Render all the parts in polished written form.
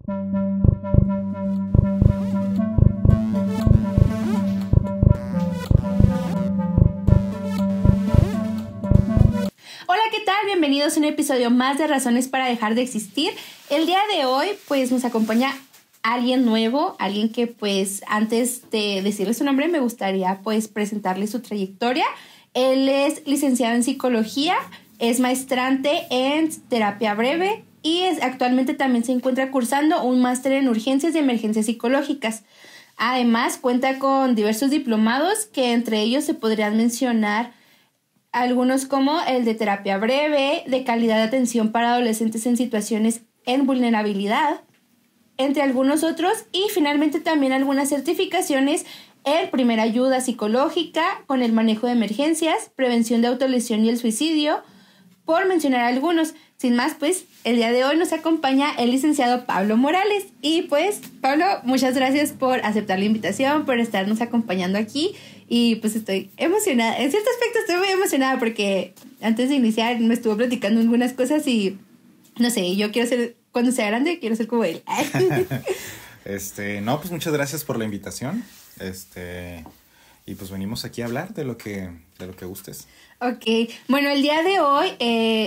Hola, ¿qué tal? Bienvenidos a un episodio más de Razones para Dejar de Existir. El día de hoy, pues, nos acompaña alguien nuevo, alguien que, pues, antes de decirle su nombre, me gustaría, pues, presentarle su trayectoria. Él es licenciado en psicología, es maestrante en terapia breve y actualmente también se encuentra cursando un máster en urgencias y emergencias psicológicas. Además, cuenta con diversos diplomados que entre ellos se podrían mencionar algunos como el de terapia breve, de calidad de atención para adolescentes en situaciones en vulnerabilidad, entre algunos otros, y finalmente también algunas certificaciones en primera ayuda psicológica, con el manejo de emergencias, prevención de autolesión y el suicidio, por mencionar algunos. Sin más, pues, el día de hoy nos acompaña el licenciado Pablo Morales. Y pues, Pablo, muchas gracias por aceptar la invitación, por estarnos acompañando aquí. Y pues estoy emocionada. En cierto aspecto estoy muy emocionada porque antes de iniciar me estuvo platicando algunas cosas y no sé, yo quiero ser, cuando sea grande, quiero ser como él. No, pues muchas gracias por la invitación. Y pues venimos aquí a hablar de lo que gustes. Ok, bueno, el día de hoy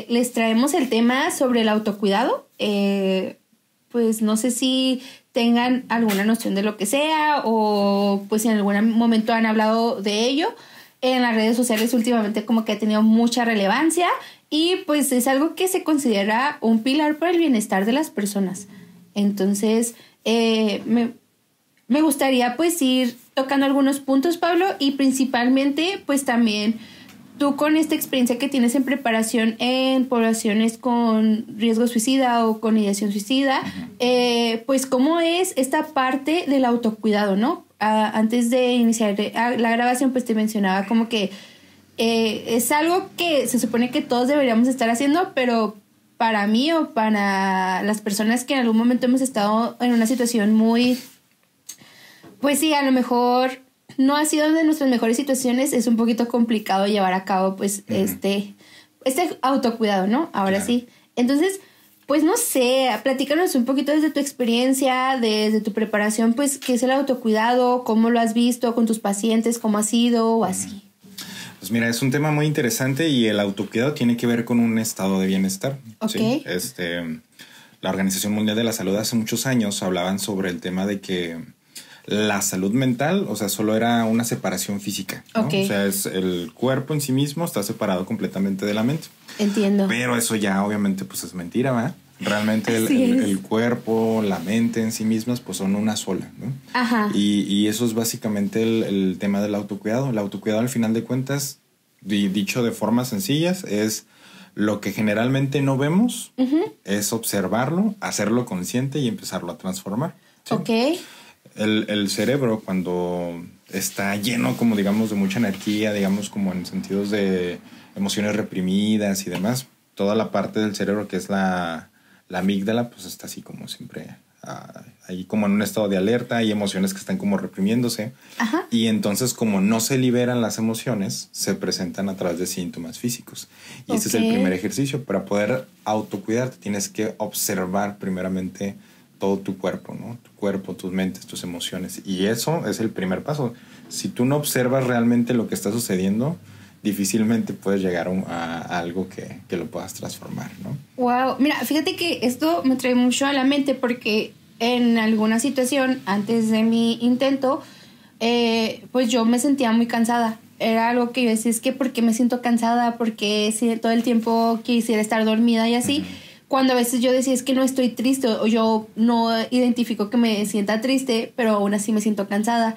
les traemos el tema sobre el autocuidado. Pues no sé si tengan alguna noción de lo que sea o pues en algún momento han hablado de ello. En las redes sociales últimamente como que ha tenido mucha relevancia y pues es algo que se considera un pilar para el bienestar de las personas. Entonces, me gustaría pues ir tocando algunos puntos, Pablo, y principalmente pues también tú con esta experiencia que tienes en preparación en poblaciones con riesgo suicida o con ideación suicida, pues cómo es esta parte del autocuidado, ¿no? Antes de iniciar la grabación, pues te mencionaba como que es algo que se supone que todos deberíamos estar haciendo, pero para mí o para las personas que en algún momento hemos estado en una situación muy, pues sí, a lo mejor no ha sido de nuestras mejores situaciones, es un poquito complicado llevar a cabo pues este autocuidado, ¿no? Ahora claro. Sí. Entonces, pues no sé, platícanos un poquito desde tu experiencia, desde tu preparación, pues qué es el autocuidado, cómo lo has visto con tus pacientes, cómo ha sido o así. Pues mira, es un tema muy interesante y el autocuidado tiene que ver con un estado de bienestar. Okay. ¿Sí? La Organización Mundial de la Salud hace muchos años hablaban sobre el tema de que la salud mental, o sea, solo era una separación física, ¿no? Okay. O sea, es el cuerpo en sí mismo está separado completamente de la mente. Entiendo. Pero eso ya obviamente pues es mentira, ¿verdad? Realmente el cuerpo, la mente en sí mismas pues son una sola, ¿no? Ajá. Y eso es básicamente el tema del autocuidado. El autocuidado al final de cuentas, dicho de formas sencillas, es lo que generalmente no vemos, es observarlo, hacerlo consciente y empezarlo a transformar, ¿sí? Ok. El cerebro cuando está lleno como digamos de mucha energía, digamos como en sentidos de emociones reprimidas y demás, toda la parte del cerebro que es la amígdala pues está así como siempre ahí como en un estado de alerta, hay emociones que están como reprimiéndose. Ajá. Y entonces como no se liberan las emociones se presentan a través de síntomas físicos y este es el primer ejercicio. Para poder autocuidarte tienes que observar primeramente todo tu cuerpo, ¿no? Tu cuerpo, tus mentes, tus emociones. Y eso es el primer paso. Si tú no observas realmente lo que está sucediendo, difícilmente puedes llegar a algo que lo puedas transformar, ¿no? Wow, mira, fíjate que esto me trae mucho a la mente porque en alguna situación antes de mi intento, pues yo me sentía muy cansada. Era algo que yo decía, es que ¿por qué me siento cansada? Porque si todo el tiempo quisiera estar dormida y así. Cuando a veces yo decía, es que no estoy triste o yo no identifico que me sienta triste, pero aún así me siento cansada.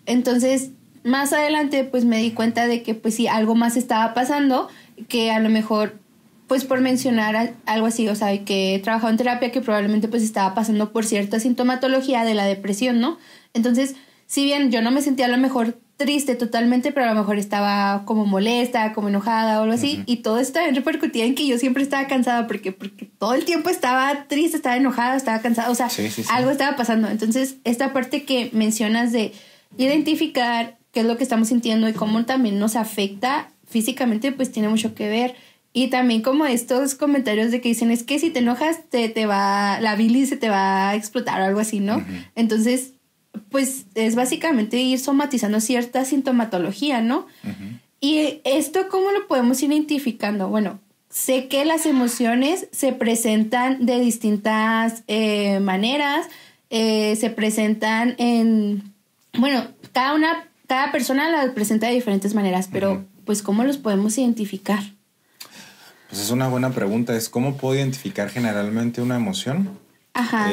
Entonces, más adelante, pues me di cuenta de que pues sí, algo más estaba pasando, que a lo mejor, pues por mencionar algo así, o sea, que he trabajado en terapia, que probablemente pues estaba pasando por cierta sintomatología de la depresión, ¿no? Entonces, si bien yo no me sentía a lo mejor triste totalmente, pero a lo mejor estaba como molesta, como enojada o algo así, y todo esto repercutía en que yo siempre estaba cansada porque todo el tiempo estaba triste, estaba enojada, estaba cansada, o sea, algo estaba pasando. Entonces, esta parte que mencionas de identificar qué es lo que estamos sintiendo y cómo también nos afecta físicamente, pues tiene mucho que ver. Y también como estos comentarios de que dicen, es que si te enojas, te va, la bilis se te va a explotar o algo así, ¿no? Ujú. Entonces, pues es básicamente ir somatizando cierta sintomatología, ¿no? Ujú. Y esto, ¿cómo lo podemos ir identificando? Bueno, sé que las emociones se presentan de distintas maneras, se presentan en, bueno, cada persona las presenta de diferentes maneras, pero Ujú. pues ¿cómo los podemos identificar? Pues es una buena pregunta. Es ¿cómo puedo identificar generalmente una emoción? Ajá.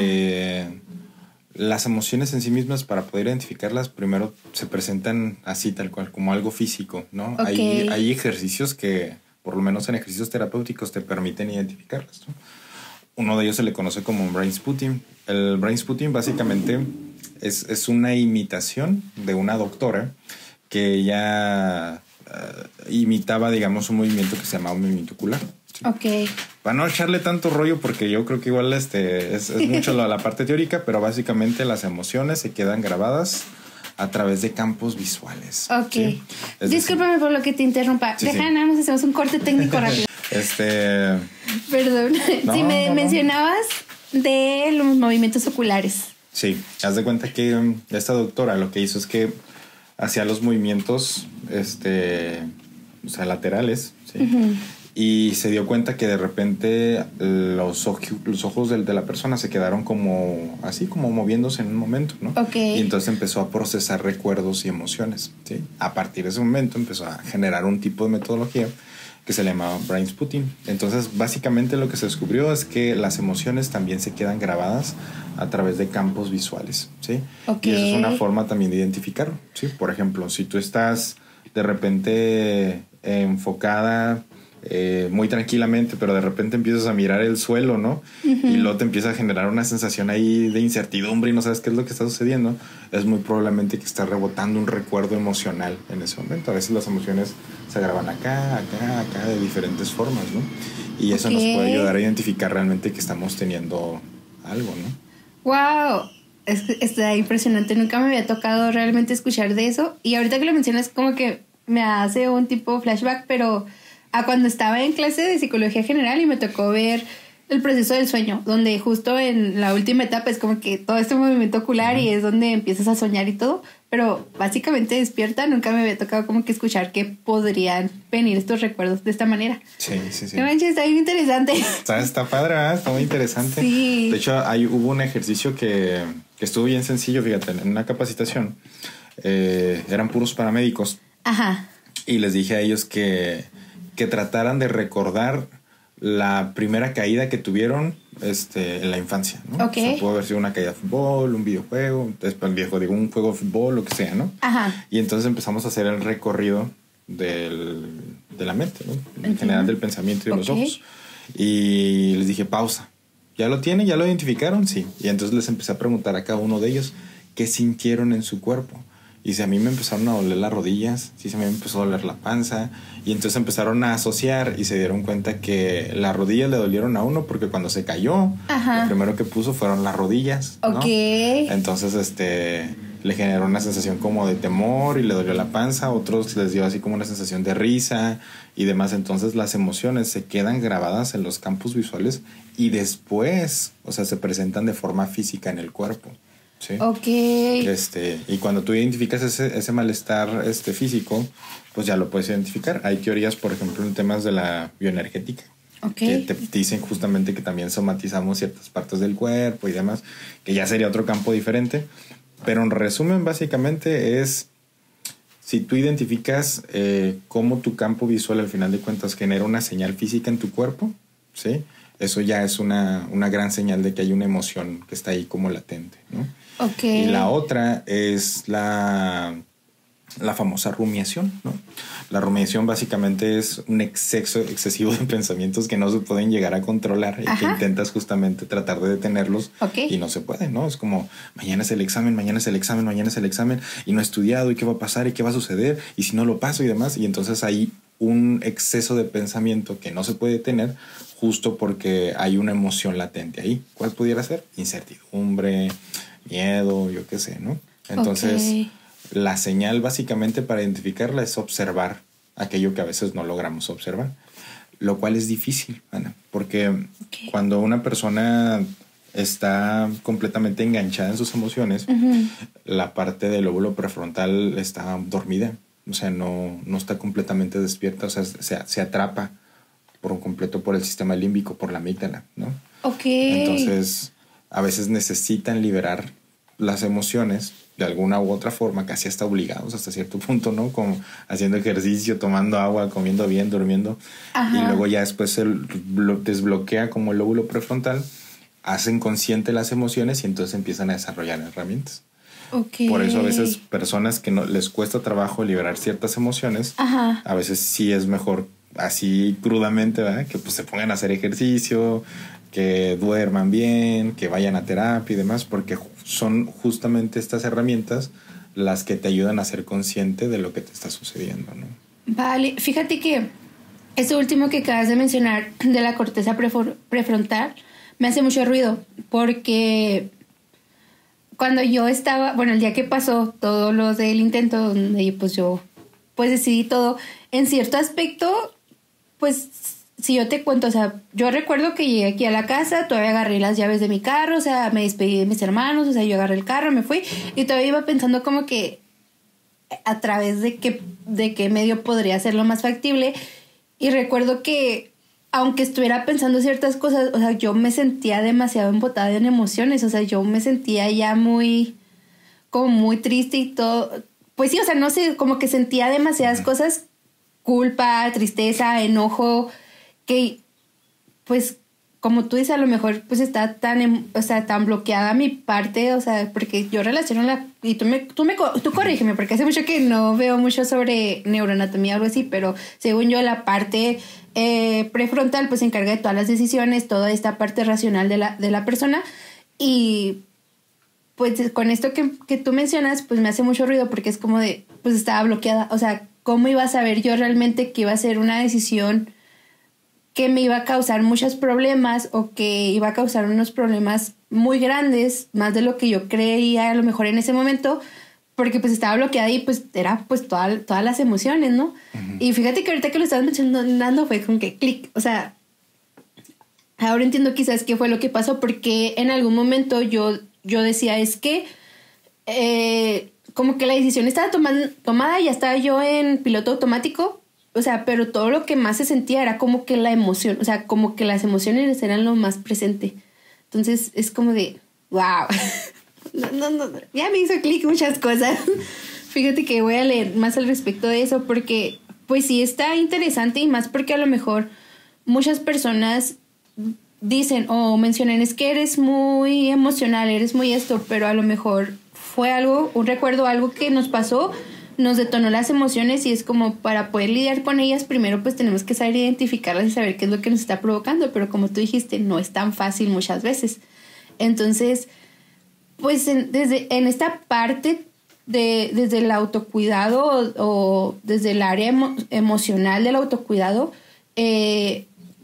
Las emociones en sí mismas, para poder identificarlas, primero se presentan así, tal cual, como algo físico, ¿no? Ok. Hay ejercicios que, por lo menos en ejercicios terapéuticos, te permiten identificarlas, ¿no? Uno de ellos se le conoce como brain spotting. El brain spotting básicamente es una imitación de una doctora que ella imitaba, digamos, un movimiento que se llamaba un movimiento ocular. ¿Sí? Ok. Para no echarle tanto rollo, porque yo creo que igual es mucho la parte teórica, pero básicamente las emociones se quedan grabadas a través de campos visuales. Ok. ¿Sí? Discúlpame por lo que te interrumpa. Sí, Deja, sí. nada más hacemos un corte técnico rápido. Perdón. No, Si me no. mencionabas de los movimientos oculares. Sí, haz de cuenta que esta doctora lo que hizo es que hacía los movimientos, o sea, laterales, ¿sí? Ujú. Y se dio cuenta que de repente los ojos de la persona se quedaron como así, como moviéndose en un momento, ¿no? Ok. Y entonces empezó a procesar recuerdos y emociones, ¿sí? A partir de ese momento empezó a generar un tipo de metodología que se le llamaba brain spotting. Entonces, básicamente lo que se descubrió es que las emociones también se quedan grabadas a través de campos visuales, ¿sí? Ok. Y eso es una forma también de identificarlo, ¿sí? Por ejemplo, si tú estás de repente enfocada muy tranquilamente, pero de repente empiezas a mirar el suelo, ¿no? Ujú. Y luego te empieza a generar una sensación ahí de incertidumbre y no sabes qué es lo que está sucediendo, es muy probablemente que está rebotando un recuerdo emocional en ese momento. A veces las emociones se graban acá, de diferentes formas, ¿no? Y eso Ok. nos puede ayudar a identificar realmente que estamos teniendo algo, ¿no? Wow. Está impresionante. Nunca me había tocado realmente escuchar de eso. Y ahorita que lo mencionas, como que me hace un tipo flashback, pero a cuando estaba en clase de psicología general y me tocó ver el proceso del sueño, donde justo en la última etapa es como que todo este movimiento ocular y es donde empiezas a soñar y todo, pero básicamente despierta. Nunca me había tocado como que escuchar que podrían venir estos recuerdos de esta manera. Sí. No manches, está bien interesante. Está padre, ¿verdad? Está muy interesante. Sí. De hecho, hubo un ejercicio que estuvo bien sencillo, fíjate, en una capacitación. Eran puros paramédicos. Ajá. Y les dije a ellos que trataran de recordar la primera caída que tuvieron en la infancia, ¿no? Ok. O sea, pudo haber sido una caída de fútbol, un videojuego, después un juego de fútbol, lo que sea, ¿no? Ajá. Y entonces empezamos a hacer el recorrido de la mente, ¿no? En general del pensamiento y de los ojos. Y les dije, pausa. ¿Ya lo tienen? ¿Ya lo identificaron? Sí. Y entonces les empecé a preguntar a cada uno de ellos qué sintieron en su cuerpo. Y si a mí me empezaron a doler las rodillas, si a mí me empezó a doler la panza, y entonces empezaron a asociar y se dieron cuenta que las rodillas le dolieron a uno porque cuando se cayó, Ajá. lo primero que puso fueron las rodillas, ¿no? Ok. Entonces, le generó una sensación como de temor y le dolió la panza, a otros les dio así como una sensación de risa y demás. Entonces las emociones se quedan grabadas en los campos visuales y después, o sea, se presentan de forma física en el cuerpo. ¿Sí? Ok. Y cuando tú identificas ese malestar físico, pues ya lo puedes identificar. Hay teorías, por ejemplo, en temas de la bioenergética, que te dicen justamente que también somatizamos ciertas partes del cuerpo y demás, que ya sería otro campo diferente. Pero en resumen, básicamente es, si tú identificas cómo tu campo visual al final de cuentas genera una señal física en tu cuerpo, ¿sí? Eso ya es una gran señal de que hay una emoción que está ahí como latente, ¿no? Okay. Y la otra es la famosa rumiación, ¿no? La rumiación básicamente es un exceso excesivo de pensamientos que no se pueden llegar a controlar y que intentas justamente tratar de detenerlos y no se puede, ¿no? Es como mañana es el examen y no he estudiado y qué va a pasar y qué va a suceder y si no lo paso y demás, y entonces hay un exceso de pensamiento que no se puede detener justo porque hay una emoción latente ahí. ¿Cuál pudiera ser? Incertidumbre, miedo, yo qué sé, ¿no? Entonces, la señal básicamente para identificarla es observar aquello que a veces no logramos observar. lo cual es difícil, Ana, porque cuando una persona está completamente enganchada en sus emociones, la parte del lóbulo prefrontal está dormida, o sea, no está completamente despierta, o sea, se atrapa por un completo por el sistema límbico, por la amígdala, ¿no? Entonces, a veces necesitan liberar las emociones de alguna u otra forma, casi hasta obligados hasta cierto punto, ¿no? Como haciendo ejercicio, tomando agua, comiendo bien, durmiendo. Y luego ya después se desbloquea como el lóbulo prefrontal, hacen consciente las emociones y entonces empiezan a desarrollar herramientas. Por eso a veces personas que no les cuesta trabajo liberar ciertas emociones, a veces sí es mejor así crudamente, ¿verdad? Que pues se pongan a hacer ejercicio, que duerman bien, que vayan a terapia y demás, porque son justamente estas herramientas las que te ayudan a ser consciente de lo que te está sucediendo, ¿no? Vale, fíjate que esto último que acabas de mencionar de la corteza prefrontal me hace mucho ruido, porque cuando yo estaba, bueno, el día que pasó todo lo del intento, donde pues yo pues decidí todo, en cierto aspecto, pues si yo te cuento, o sea, yo recuerdo que llegué aquí a la casa, todavía agarré las llaves de mi carro, o sea, me despedí de mis hermanos, o sea, yo agarré el carro, me fui y todavía iba pensando como que a través de qué medio podría ser lo más factible. Y recuerdo que aunque estuviera pensando ciertas cosas, o sea, yo me sentía demasiado embotada en emociones, o sea, yo me sentía ya como muy triste y todo. Pues sí, o sea, no sé, como que sentía demasiadas cosas, culpa, tristeza, enojo, que pues como tú dices, a lo mejor pues está tan bloqueada mi parte, o sea, porque yo relaciono y tú corrígeme, porque hace mucho que no veo mucho sobre neuroanatomía o algo así, pero según yo la parte prefrontal pues se encarga de todas las decisiones, toda esta parte racional de la persona, y pues con esto que tú mencionas pues me hace mucho ruido, porque es como de, pues estaba bloqueada, o sea, ¿cómo iba a saber yo realmente que iba a ser una decisión que me iba a causar muchos problemas, o que iba a causar unos problemas muy grandes, más de lo que yo creía a lo mejor en ese momento, porque pues estaba bloqueada y pues era pues todas las emociones, ¿no? Y fíjate que ahorita que lo estabas mencionando fue como que clic, o sea, ahora entiendo quizás qué fue lo que pasó, porque en algún momento yo decía, es que como que la decisión estaba tomada, ya estaba yo en piloto automático, o sea, pero todo lo que más se sentía era como que la emoción, o sea, como que las emociones eran lo más presente. Entonces es como de, wow, no, ya me hizo clic muchas cosas. Fíjate que voy a leer más al respecto de eso, porque pues sí está interesante, y más porque a lo mejor muchas personas dicen o mencionan, es que eres muy emocional, eres muy esto, pero a lo mejor fue un recuerdo, algo que nos pasó, nos detonó las emociones, y es como para poder lidiar con ellas, primero pues tenemos que saber identificarlas y saber qué es lo que nos está provocando, pero como tú dijiste, no es tan fácil muchas veces. Entonces, pues en esta parte desde el autocuidado o desde el área emocional del autocuidado,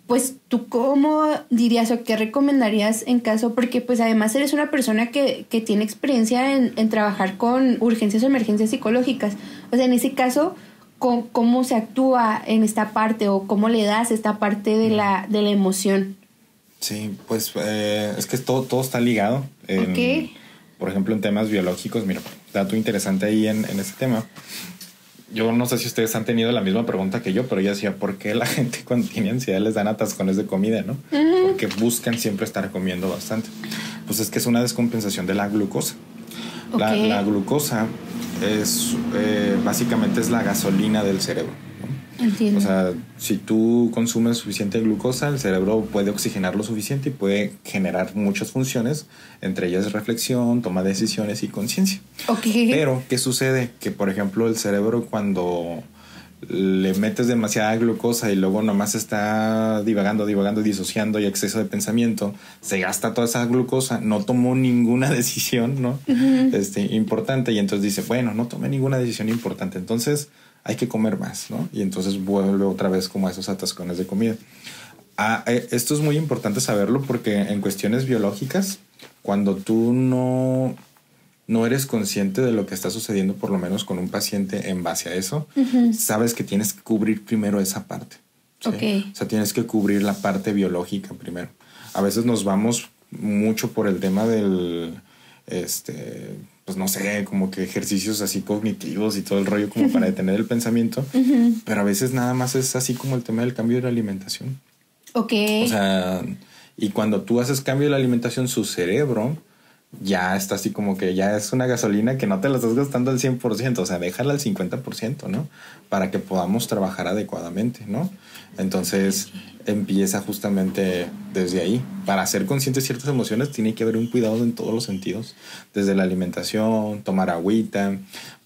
pues tú cómo dirías o qué recomendarías en caso, porque pues además eres una persona que tiene experiencia en trabajar con urgencias o emergencias psicológicas, o sea, en ese caso, ¿cómo se actúa en esta parte, o cómo le das esta parte de la emoción? Sí, pues es que todo está ligado. Por ejemplo, en temas biológicos, mira, dato interesante ahí en este tema. Yo no sé si ustedes han tenido la misma pregunta que yo, pero yo decía, ¿por qué la gente cuando tiene ansiedad les dan atascones de comida, no? Porque buscan siempre estar comiendo bastante. Pues es que es una descompensación de la glucosa. La glucosa es básicamente es la gasolina del cerebro, ¿no? Entiendo. O sea, si tú consumes suficiente glucosa, el cerebro puede oxigenar lo suficiente y puede generar muchas funciones, entre ellas reflexión, toma de decisiones y conciencia. Pero, ¿qué sucede? Que, por ejemplo, el cerebro, cuando le metes demasiada glucosa y luego nomás está divagando, disociando y exceso de pensamiento, se gasta toda esa glucosa, no tomó ninguna decisión, ¿no? Importante, y entonces dice, bueno, no tomé ninguna decisión importante, entonces hay que comer más, ¿no? Y entonces vuelve otra vez como a esos atascones de comida. Esto es muy importante saberlo, porque en cuestiones biológicas, cuando tú no eres consciente de lo que está sucediendo, por lo menos con un paciente en base a eso, sabes que tienes que cubrir primero esa parte. O ¿sí? Okay. O sea, tienes que cubrir la parte biológica primero. A veces nos vamos mucho por el tema del, pues no sé, como que ejercicios así cognitivos y todo el rollo como para detener el pensamiento. Pero a veces nada más es así como el tema del cambio de la alimentación. Ok. O sea, y cuando tú haces cambio de la alimentación, su cerebro ya está así como que ya es una gasolina que no te la estás gastando al 100%, o sea, déjala al 50%, ¿no? Para que podamos trabajar adecuadamente, ¿no? Entonces empieza justamente desde ahí. Para ser conscientes de ciertas emociones tiene que haber un cuidado en todos los sentidos, desde la alimentación, tomar agüita.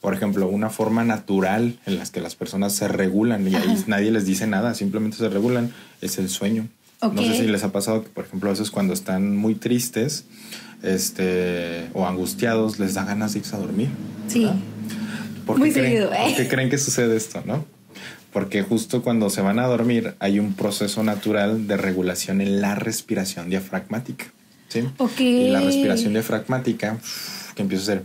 Por ejemplo, una forma natural en la que las personas se regulan y ahí nadie les dice nada, simplemente se regulan, es el sueño. Okay. No sé si les ha pasado que, por ejemplo, a veces cuando están muy tristes o angustiados, les da ganas de irse a dormir. Sí. ¿Por qué creen que sucede esto, no? Porque justo cuando se van a dormir hay un proceso natural de regulación en la respiración diafragmática, ¿sí? Okay. Y la respiración diafragmática que empieza a hacer,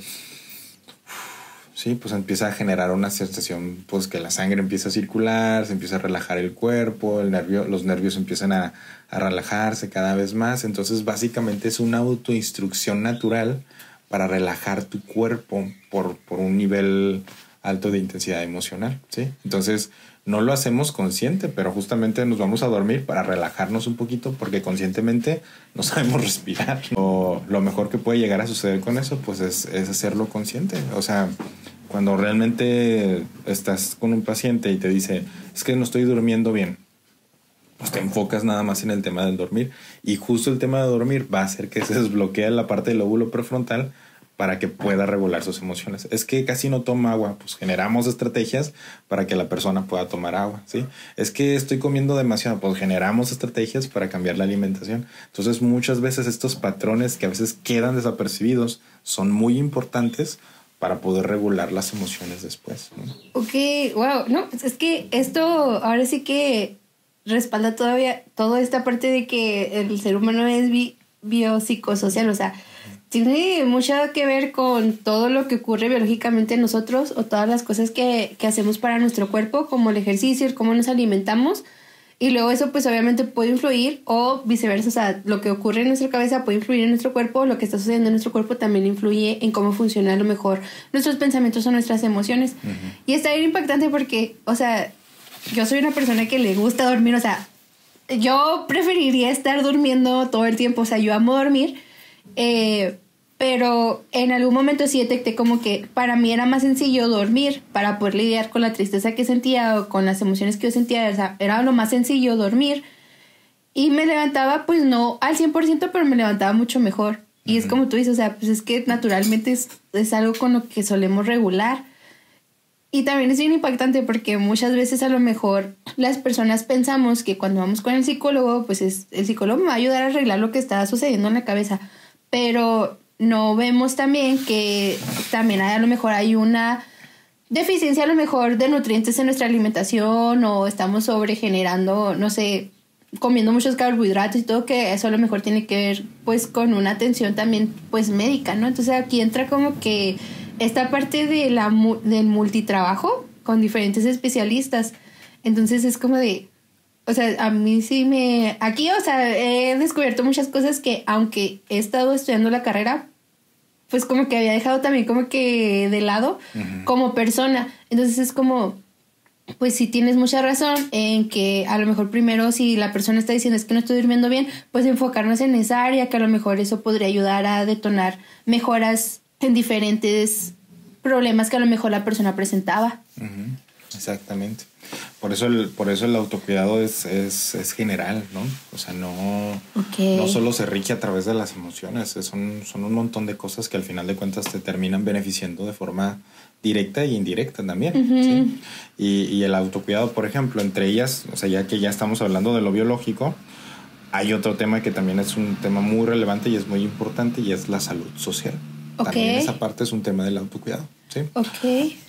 sí, pues empieza a generar una sensación, pues que la sangre empieza a circular, se empieza a relajar el cuerpo, los nervios empiezan a relajarse cada vez más. Entonces básicamente es una autoinstrucción natural para relajar tu cuerpo por un nivel alto de intensidad emocional, ¿sí? Entonces no lo hacemos consciente, pero justamente nos vamos a dormir para relajarnos un poquito porque conscientemente no sabemos respirar. Lo mejor que puede llegar a suceder con eso pues es hacerlo consciente. O sea, cuando realmente estás con un paciente y te dice, es que no estoy durmiendo bien, pues te enfocas nada más en el tema del dormir. Y justo el tema de dormir va a hacer que se desbloquee la parte del lóbulo prefrontal para que pueda regular sus emociones. Es que casi no toma agua, pues generamos estrategias para que la persona pueda tomar agua, ¿sí? Es que estoy comiendo demasiado, pues generamos estrategias para cambiar la alimentación. Entonces muchas veces estos patrones que a veces quedan desapercibidos son muy importantes para poder regular las emociones después, ¿no? Ok, wow, no, pues es que esto ahora sí que respalda todavía toda esta parte de que el ser humano es biopsicosocial, o sea, tiene mucho que ver con todo lo que ocurre biológicamente en nosotros o todas las cosas que hacemos para nuestro cuerpo, como el ejercicio, el cómo nos alimentamos, y luego eso pues obviamente puede influir o viceversa, o sea, lo que ocurre en nuestra cabeza puede influir en nuestro cuerpo, lo que está sucediendo en nuestro cuerpo también influye en cómo funciona a lo mejor nuestros pensamientos o nuestras emociones. Y está bien impactante porque, o sea, yo soy una persona que le gusta dormir, o sea, yo preferiría estar durmiendo todo el tiempo, o sea, yo amo dormir, pero en algún momento sí detecté como que para mí era más sencillo dormir para poder lidiar con la tristeza que sentía o con las emociones que yo sentía. O sea, era lo más sencillo dormir. Y me levantaba, pues no al 100%, pero me levantaba mucho mejor. Y es como tú dices, o sea, pues es que naturalmente es algo con lo que solemos regular. Y también es bien impactante porque muchas veces a lo mejor las personas pensamos que cuando vamos con el psicólogo, pues el psicólogo me va a ayudar a arreglar lo que está sucediendo en la cabeza. Pero no vemos también que también a lo mejor hay una deficiencia a lo mejor de nutrientes en nuestra alimentación o estamos sobregenerando, no sé, comiendo muchos carbohidratos y todo, que eso a lo mejor tiene que ver pues con una atención también pues médica, ¿no? Entonces aquí entra como que esta parte de del multitrabajo con diferentes especialistas. Entonces es como de, o sea, a mí sí aquí, o sea, he descubierto muchas cosas que aunque he estado estudiando la carrera, pues como que había dejado también como que de lado como persona. Entonces es como, pues sí tienes mucha razón en que a lo mejor primero si la persona está diciendo es que no estoy durmiendo bien, pues enfocarnos en esa área, que a lo mejor eso podría ayudar a detonar mejoras en diferentes problemas que a lo mejor la persona presentaba. Exactamente. Por eso el autocuidado es general, ¿no? O sea, no solo se rige a través de las emociones, son un montón de cosas que al final de cuentas te terminan beneficiando de forma directa e indirecta también, ¿sí? Y el autocuidado, por ejemplo, entre ellas, o sea, ya que ya estamos hablando de lo biológico, hay otro tema que también es un tema muy relevante y es muy importante, y es la salud social. También esa parte es un tema del autocuidado, ¿sí?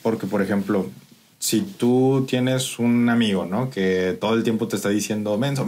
Porque, por ejemplo, si tú tienes un amigo, ¿no? Que todo el tiempo te está diciendo menso,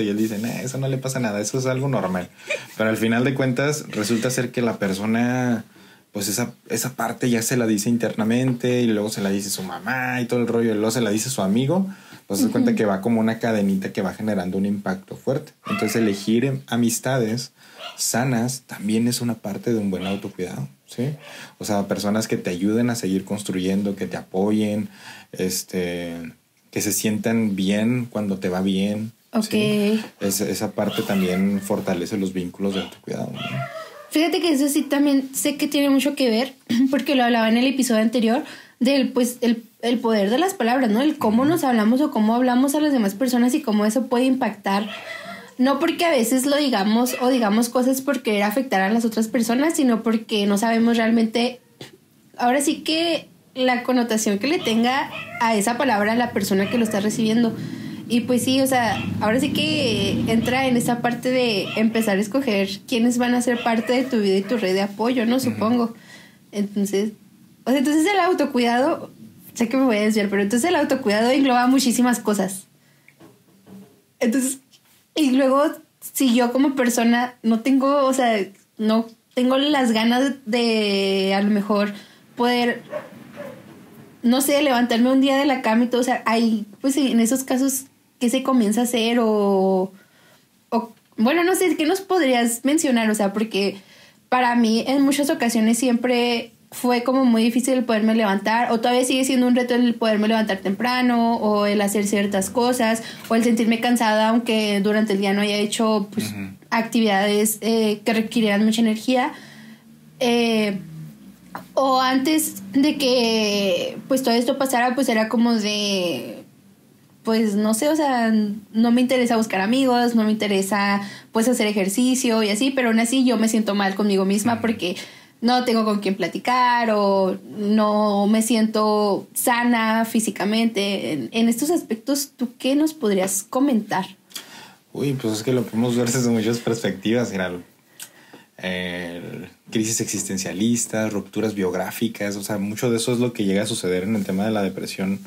y él dice, eso no le pasa nada, eso es algo normal. Pero al final de cuentas resulta ser que la persona, pues esa parte ya se la dice internamente y luego se la dice su mamá y todo el rollo, y luego se la dice su amigo, Pues se cuenta que va como una cadenita que va generando un impacto fuerte. Entonces elegir amistades sanas también es una parte de un buen autocuidado, ¿sí? O sea, personas que te ayuden a seguir construyendo, que te apoyen, que se sientan bien cuando te va bien. Ok. ¿Sí? Esa parte también fortalece los vínculos de autocuidado, ¿no? Fíjate que eso sí también sé que tiene mucho que ver, porque lo hablaba en el episodio anterior, del pues el poder de las palabras, ¿no? El cómo nos hablamos o cómo hablamos a las demás personas y cómo eso puede impactar. No porque a veces lo digamos o digamos cosas por querer afectar a las otras personas, sino porque no sabemos realmente, ahora sí que la connotación que le tenga a esa palabra a la persona que lo está recibiendo. Y pues sí, o sea, ahora sí que entra en esa parte de empezar a escoger quiénes van a ser parte de tu vida y tu red de apoyo, ¿no? Supongo. Entonces, entonces el autocuidado, sé que me voy a desviar, pero entonces el autocuidado engloba muchísimas cosas. Entonces, y luego, si yo como persona no tengo, o sea, no tengo las ganas de a lo mejor poder, no sé, levantarme un día de la cama y todo, o sea, hay, pues en esos casos, ¿qué se comienza a hacer? O bueno, no sé, ¿qué nos podrías mencionar? O sea, porque para mí en muchas ocasiones siempre fue como muy difícil el poderme levantar, o todavía sigue siendo un reto el poderme levantar temprano, o el hacer ciertas cosas, o el sentirme cansada aunque durante el día no haya hecho pues, actividades que requirieran mucha energía. O antes de que pues todo esto pasara, pues era como de, pues no sé, o sea, no me interesa buscar amigos, no me interesa pues hacer ejercicio y así, pero aún así yo me siento mal conmigo misma porque no tengo con quién platicar o no me siento sana físicamente. En estos aspectos, ¿tú qué nos podrías comentar? Uy, pues es que lo podemos ver desde muchas perspectivas, mira, crisis existencialistas, rupturas biográficas, o sea, mucho de eso es lo que llega a suceder en el tema de la depresión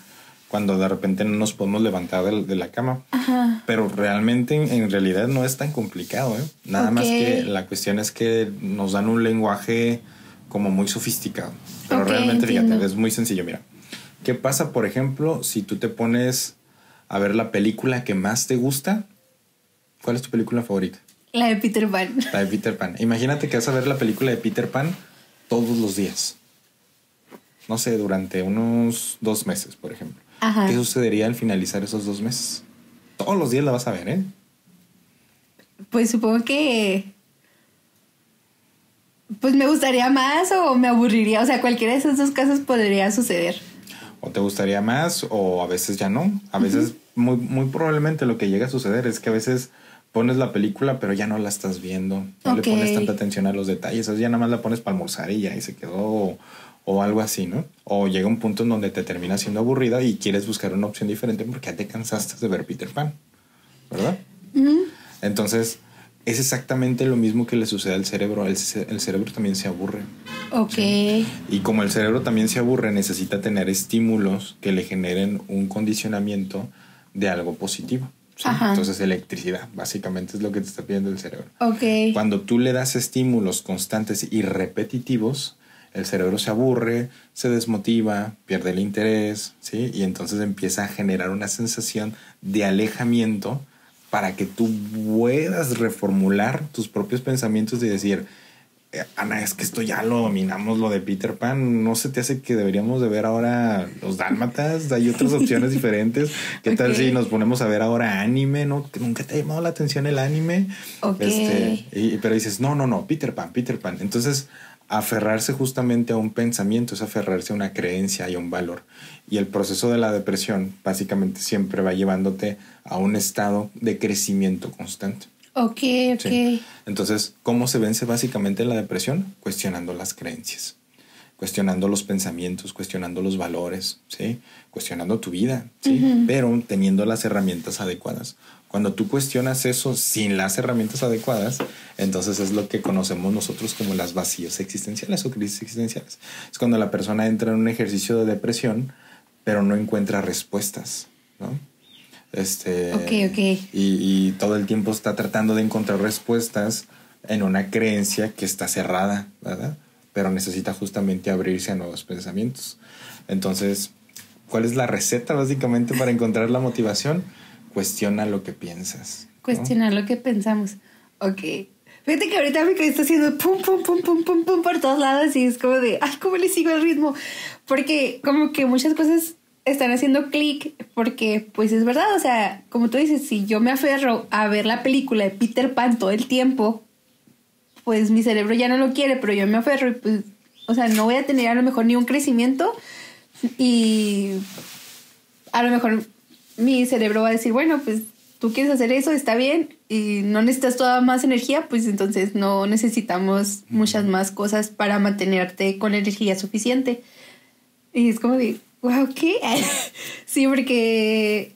cuando de repente no nos podemos levantar de la cama. Ajá. Pero realmente, en realidad no es tan complicado, ¿eh? Nada más que la cuestión es que nos dan un lenguaje como muy sofisticado. Pero realmente, entiendo. Fíjate, es muy sencillo, mira. ¿Qué pasa, por ejemplo, si tú te pones a ver la película que más te gusta? ¿Cuál es tu película favorita? La de Peter Pan. La de Peter Pan. Imagínate que vas a ver la película de Peter Pan todos los días. No sé, durante unos 2 meses, por ejemplo. Ajá. ¿Qué sucedería al finalizar esos 2 meses? Todos los días la vas a ver, ¿eh? Pues supongo que pues me gustaría más o me aburriría. O sea, cualquiera de esos dos casos podría suceder. O te gustaría más o a veces ya no. A veces muy probablemente lo que llega a suceder es que a veces pones la película pero ya no la estás viendo. No le pones tanta atención a los detalles. O sea, ya nada más la pones para almorzar y ya y se quedó o algo así, ¿no? O llega un punto en donde te termina siendo aburrida y quieres buscar una opción diferente porque ya te cansaste de ver Peter Pan, ¿verdad? Entonces, es exactamente lo mismo que le sucede al cerebro. El cerebro también se aburre. Ok. ¿Sí? Y como el cerebro también se aburre, necesita tener estímulos que le generen un condicionamiento de algo positivo. ¿Sí? Entonces, electricidad, básicamente es lo que te está pidiendo el cerebro. Ok. Cuando tú le das estímulos constantes y repetitivos, el cerebro se aburre, se desmotiva, pierde el interés, ¿sí? Y entonces empieza a generar una sensación de alejamiento para que tú puedas reformular tus propios pensamientos y decir, Ana, es que esto ya lo dominamos, lo de Peter Pan. ¿No se te hace que deberíamos de ver ahora los dálmatas? Hay otras opciones diferentes. ¿Qué tal si nos ponemos a ver ahora anime? ¿No? ¿Que nunca te ha llamado la atención el anime? Pero dices, no, Peter Pan. Entonces, aferrarse justamente a un pensamiento es aferrarse a una creencia y a un valor. Y el proceso de la depresión básicamente siempre va llevándote a un estado de crecimiento constante. Ok. Sí. Entonces, ¿cómo se vence básicamente la depresión? Cuestionando las creencias, cuestionando los pensamientos, cuestionando los valores, ¿sí? Cuestionando tu vida, ¿sí? Pero teniendo las herramientas adecuadas. Cuando tú cuestionas eso sin las herramientas adecuadas, entonces es lo que conocemos nosotros como las vacíos existenciales o crisis existenciales. Es cuando la persona entra en un ejercicio de depresión, pero no encuentra respuestas, ¿no? Y todo el tiempo está tratando de encontrar respuestas en una creencia que está cerrada, ¿verdad? Pero necesita justamente abrirse a nuevos pensamientos. Entonces, ¿Cuál es la receta básicamente para encontrar la motivación? Cuestiona lo que piensas, ¿no? Cuestionar lo que pensamos. Ok. Fíjate que ahorita mi cabeza está haciendo pum, pum, pum, pum, pum, pum por todos lados y es como de, ay, ¿cómo le sigo el ritmo? Porque como que muchas cosas están haciendo clic porque pues es verdad, o sea, como tú dices, si yo me aferro a ver la película de Peter Pan todo el tiempo, pues mi cerebro ya no lo quiere, pero yo me aferro y pues, o sea, no voy a tener a lo mejor ni un crecimiento y a lo mejor mi cerebro va a decir, bueno, pues tú quieres hacer eso, está bien, y no necesitas toda más energía, pues entonces no necesitamos muchas más cosas para mantenerte con energía suficiente. Y es como de, wow, ¿qué? Sí, porque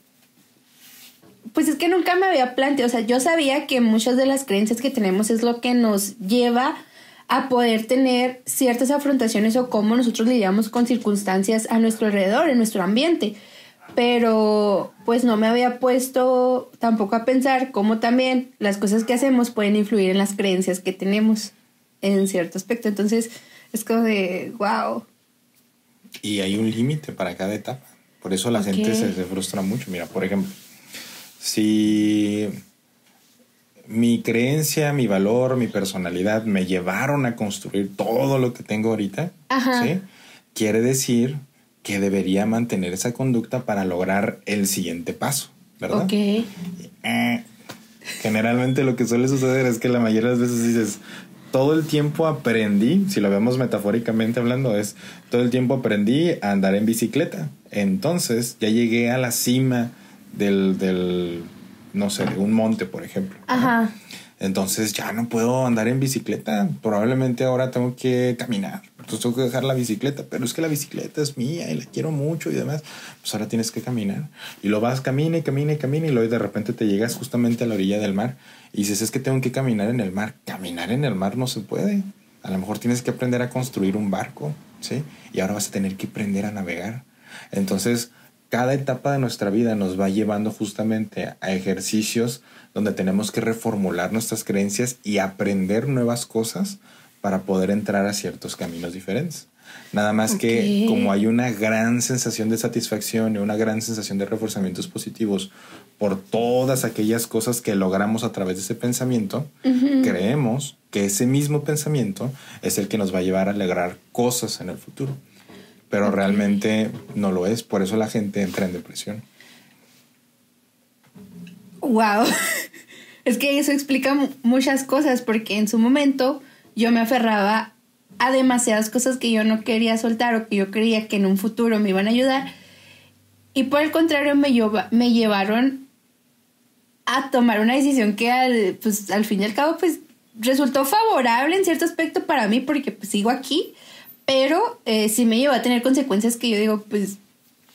pues es que nunca me había planteado, o sea, yo sabía que muchas de las creencias que tenemos es lo que nos lleva a poder tener ciertas afrontaciones o cómo nosotros lidiamos con circunstancias a nuestro alrededor, en nuestro ambiente. Pero pues no me había puesto tampoco a pensar cómo también las cosas que hacemos pueden influir en las creencias que tenemos en cierto aspecto. Entonces es como de, wow. Y hay un límite para cada etapa. Por eso la gente se frustra mucho. Mira, por ejemplo, si mi creencia, mi valor, mi personalidad me llevaron a construir todo lo que tengo ahorita, ¿sí? Quiere decir que debería mantener esa conducta para lograr el siguiente paso, ¿verdad? Ok. Generalmente lo que suele suceder es que la mayoría de las veces dices, todo el tiempo aprendí, si lo vemos metafóricamente hablando, es todo el tiempo aprendí a andar en bicicleta. Entonces ya llegué a la cima del no sé, de un monte, por ejemplo. Ajá. ¿No? Entonces ya no puedo andar en bicicleta. Probablemente ahora tengo que caminar. Entonces tengo que dejar la bicicleta. Pero es que la bicicleta es mía y la quiero mucho y demás. Pues ahora tienes que caminar. Y lo vas, camina y camina y camina. Y luego de repente te llegas justamente a la orilla del mar. Y dices, es que tengo que caminar en el mar. Caminar en el mar no se puede. A lo mejor tienes que aprender a construir un barco, ¿sí? Y ahora vas a tener que aprender a navegar. Entonces, cada etapa de nuestra vida nos va llevando justamente a ejercicios donde tenemos que reformular nuestras creencias y aprender nuevas cosas para poder entrar a ciertos caminos diferentes. Nada más que como hay una gran sensación de satisfacción y una gran sensación de reforzamientos positivos por todas aquellas cosas que logramos a través de ese pensamiento, creemos que ese mismo pensamiento es el que nos va a llevar a lograr cosas en el futuro. Pero realmente no lo es. Por eso la gente entra en depresión. Wow. Es que eso explica muchas cosas, porque en su momento yo me aferraba a demasiadas cosas que yo no quería soltar o que yo creía que en un futuro me iban a ayudar. Y por el contrario me llevaron a tomar una decisión que al fin y al cabo pues resultó favorable en cierto aspecto para mí, porque pues sigo aquí. Pero sí me llevó a tener consecuencias que yo digo, pues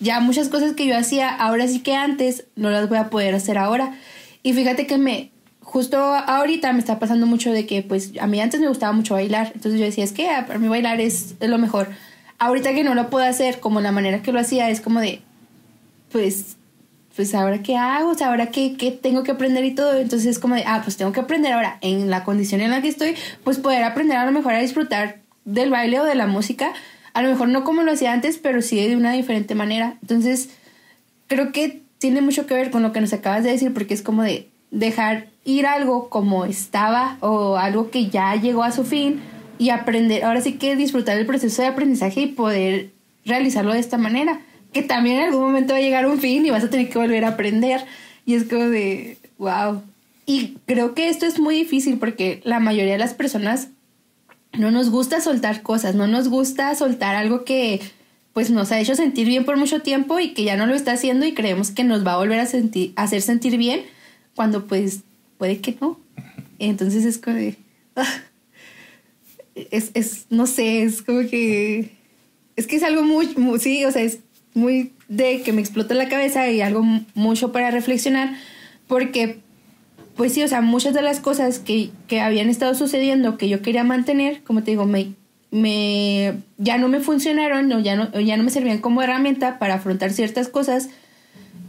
ya muchas cosas que yo hacía ahora sí que antes no las voy a poder hacer ahora. Y fíjate que justo ahorita me está pasando mucho de que pues a mí antes me gustaba mucho bailar. Entonces yo decía, es que para mí bailar es lo mejor. Ahorita que no lo puedo hacer como la manera que lo hacía, es como de, pues ahora qué hago, o sea, ahora qué tengo que aprender y todo. Entonces es como de, pues tengo que aprender ahora en la condición en la que estoy, pues poder aprender a lo mejor a disfrutar del baile o de la música, a lo mejor no como lo hacía antes, pero sí de una diferente manera. Entonces creo que tiene mucho que ver con lo que nos acabas de decir, porque es como de dejar ir algo como estaba o algo que ya llegó a su fin y aprender, ahora sí que disfrutar el proceso de aprendizaje y poder realizarlo de esta manera, que también en algún momento va a llegar un fin y vas a tener que volver a aprender. Y es como de wow. Y creo que esto es muy difícil porque la mayoría de las personas no nos gusta soltar cosas, no nos gusta soltar algo que pues nos ha hecho sentir bien por mucho tiempo y que ya no lo está haciendo y creemos que nos va a volver a hacer sentir bien cuando pues puede que no. Entonces es como de, no sé, es como que es algo muy, sí, o sea, es muy de que me explota la cabeza y algo mucho para reflexionar, porque pues sí, o sea, muchas de las cosas que habían estado sucediendo que yo quería mantener, como te digo, ya no me funcionaron, ya no me servían como herramienta para afrontar ciertas cosas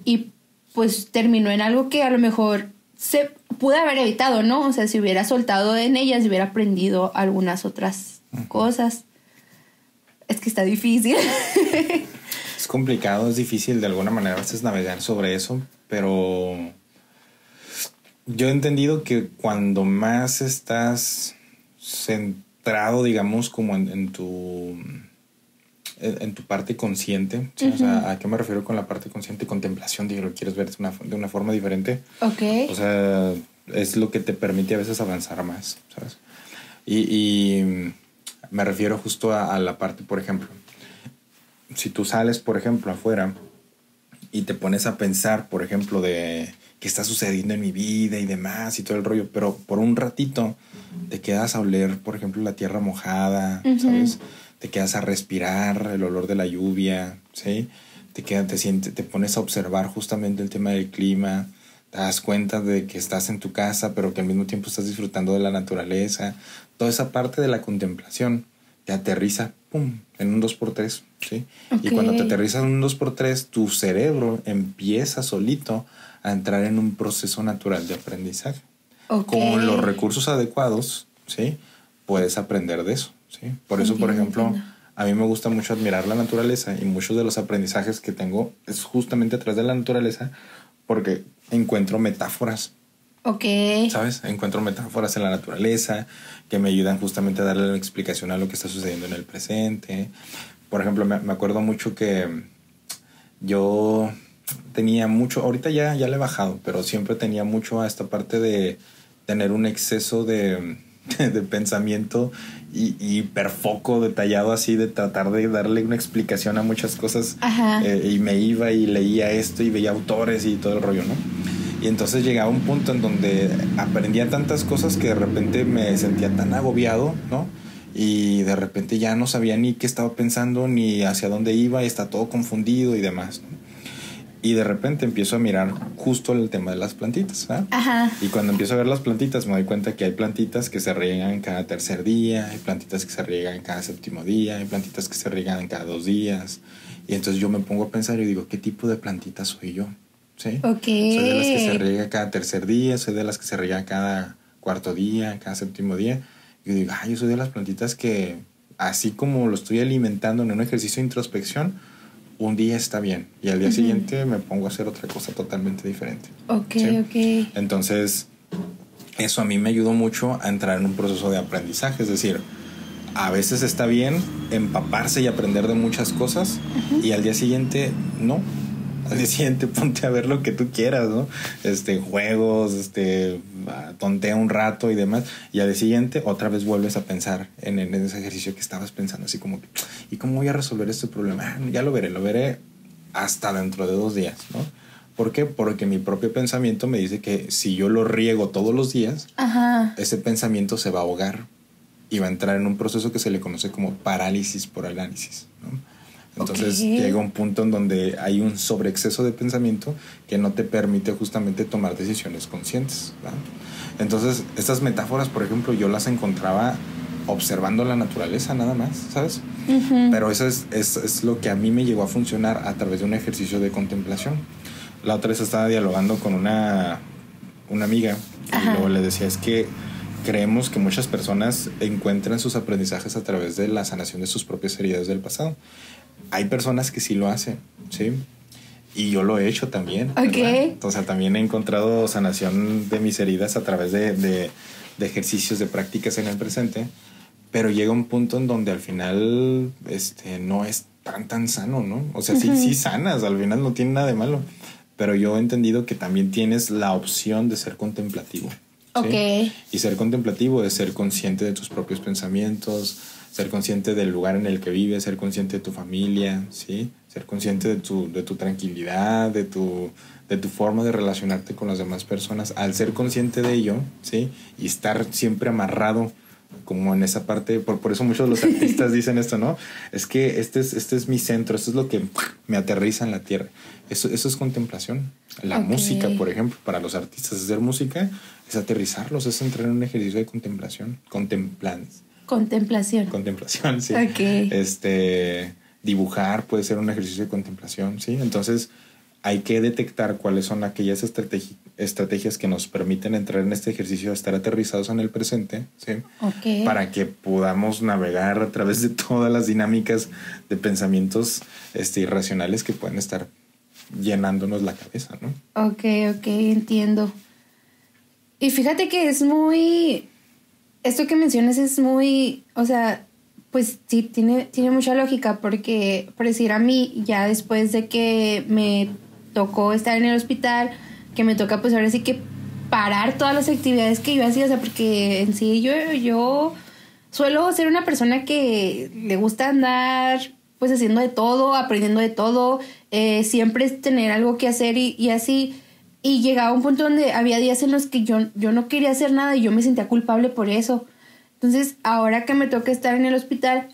y pues terminó en algo que a lo mejor se pude haber evitado, ¿no? O sea, si hubiera soltado en ellas, hubiera aprendido algunas otras cosas. Es que está difícil. complicado, es difícil de alguna manera a veces navegar sobre eso, pero yo he entendido que cuando más estás centrado, digamos, como en tu parte consciente, ¿sí? O sea, ¿a qué me refiero con la parte consciente? Contemplación, digo, lo quieres ver de una forma diferente. Ok. O sea, es lo que te permite a veces avanzar más, ¿sabes? Y me refiero justo a la parte, por ejemplo, si tú sales, por ejemplo, afuera y te pones a pensar, por ejemplo, de qué está sucediendo en mi vida y demás y todo el rollo, pero por un ratito te quedas a oler, por ejemplo, la tierra mojada, ¿sabes? Te quedas a respirar el olor de la lluvia, ¿sí? Te pones a observar justamente el tema del clima, te das cuenta de que estás en tu casa, pero que al mismo tiempo estás disfrutando de la naturaleza. Toda esa parte de la contemplación te aterriza, ¡pum!, en un 2x3, ¿sí? Okay. Y cuando te aterriza en un 2x3, tu cerebro empieza solito a entrar en un proceso natural de aprendizaje. Okay. Con los recursos adecuados, ¿sí? Puedes aprender de eso, ¿sí? Por eso, por ejemplo, a mí me gusta mucho admirar la naturaleza y muchos de los aprendizajes que tengo es justamente a través de la naturaleza porque encuentro metáforas. Ok. ¿Sabes? Encuentro metáforas en la naturaleza que me ayudan justamente a darle una explicación a lo que está sucediendo en el presente. Por ejemplo, me acuerdo mucho que yo tenía mucho, ahorita ya le he bajado, pero siempre tenía mucho a esta parte de tener un exceso de pensamiento y hiperfoco detallado así, de tratar de darle una explicación a muchas cosas. Y me iba y leía esto y veía autores y todo el rollo, ¿no? Y entonces llegaba un punto en donde aprendía tantas cosas que de repente me sentía tan agobiado, ¿no? Y de repente ya no sabía ni qué estaba pensando, ni hacia dónde iba, y está todo confundido y demás, ¿no? Y de repente empiezo a mirar justo el tema de las plantitas, ¿eh? Ajá. Y cuando empiezo a ver las plantitas me doy cuenta que hay plantitas que se riegan cada tercer día, hay plantitas que se riegan cada séptimo día, hay plantitas que se riegan cada 2 días. Y entonces yo me pongo a pensar y digo, ¿qué tipo de plantita soy yo? ¿Sí? Okay. Soy de las que se riega cada tercer día, soy de las que se riega cada cuarto día, cada séptimo día. Y yo digo, yo soy de las plantitas que, así como lo estoy alimentando en un ejercicio de introspección, un día está bien y al día siguiente me pongo a hacer otra cosa totalmente diferente. Ok, ¿sí? ok. Entonces, eso a mí me ayudó mucho a entrar en un proceso de aprendizaje. Es decir, a veces está bien empaparse y aprender de muchas cosas y al día siguiente no. Al día siguiente ponte a ver lo que tú quieras, ¿no? Juegos, tontea un rato y demás. Y al día siguiente otra vez vuelves a pensar en ese ejercicio que estabas pensando, así como que, ¿y cómo voy a resolver este problema? Ya lo veré hasta dentro de 2 días, ¿no? ¿Por qué? Porque mi propio pensamiento me dice que si yo lo riego todos los días, ese pensamiento se va a ahogar y va a entrar en un proceso que se le conoce como parálisis por análisis, ¿no? Entonces llega un punto en donde hay un sobreexceso de pensamiento que no te permite justamente tomar decisiones conscientes, ¿verdad? Entonces estas metáforas, por ejemplo, yo las encontraba observando la naturaleza nada más, ¿sabes? Pero eso es lo que a mí me llegó a funcionar a través de un ejercicio de contemplación. La otra vez estaba dialogando con una amiga y luego le decía, es que creemos que muchas personas encuentran sus aprendizajes a través de la sanación de sus propias heridas del pasado. Hay personas que sí lo hacen, ¿sí? Y yo lo he hecho también. Okay. O sea, también he encontrado sanación de mis heridas a través de ejercicios, de prácticas en el presente. Pero llega un punto en donde al final no es tan sano, ¿no? O sea, sí sanas, al final no tiene nada de malo. Pero yo he entendido que también tienes la opción de ser contemplativo. ¿sí? Okay. Y ser contemplativo es ser consciente de tus propios pensamientos, ser consciente del lugar en el que vives, ser consciente de tu familia, ¿sí? Ser consciente de tu tranquilidad, de tu forma de relacionarte con las demás personas. Al ser consciente de ello, ¿sí? Y estar siempre amarrado como en esa parte, por eso muchos de los artistas dicen esto, ¿no? Es que este es mi centro, esto es lo que me aterriza en la tierra. Eso es contemplación. La música, por ejemplo, para los artistas, hacer música es aterrizarlos, es entrar en un ejercicio de contemplación. Contemplación, sí. Okay. Dibujar puede ser un ejercicio de contemplación, ¿sí? Entonces, hay que detectar cuáles son aquellas estrategias que nos permiten entrar en este ejercicio de estar aterrizados en el presente, ¿sí? Okay. Para que podamos navegar a través de todas las dinámicas de pensamientos irracionales que pueden estar llenándonos la cabeza, ¿no? Ok, entiendo. Y fíjate que es muy... Esto que mencionas es muy... O sea, pues sí, tiene mucha lógica porque, por decir a mí, ya después de que me tocó estar en el hospital, que me toca pues ahora sí que parar todas las actividades que yo hacía, o sea, porque en sí yo suelo ser una persona que le gusta andar pues haciendo de todo, aprendiendo de todo, siempre es tener algo que hacer y así, y llegaba un punto donde había días en los que yo no quería hacer nada y yo me sentía culpable por eso. Entonces, ahora que me toca estar en el hospital,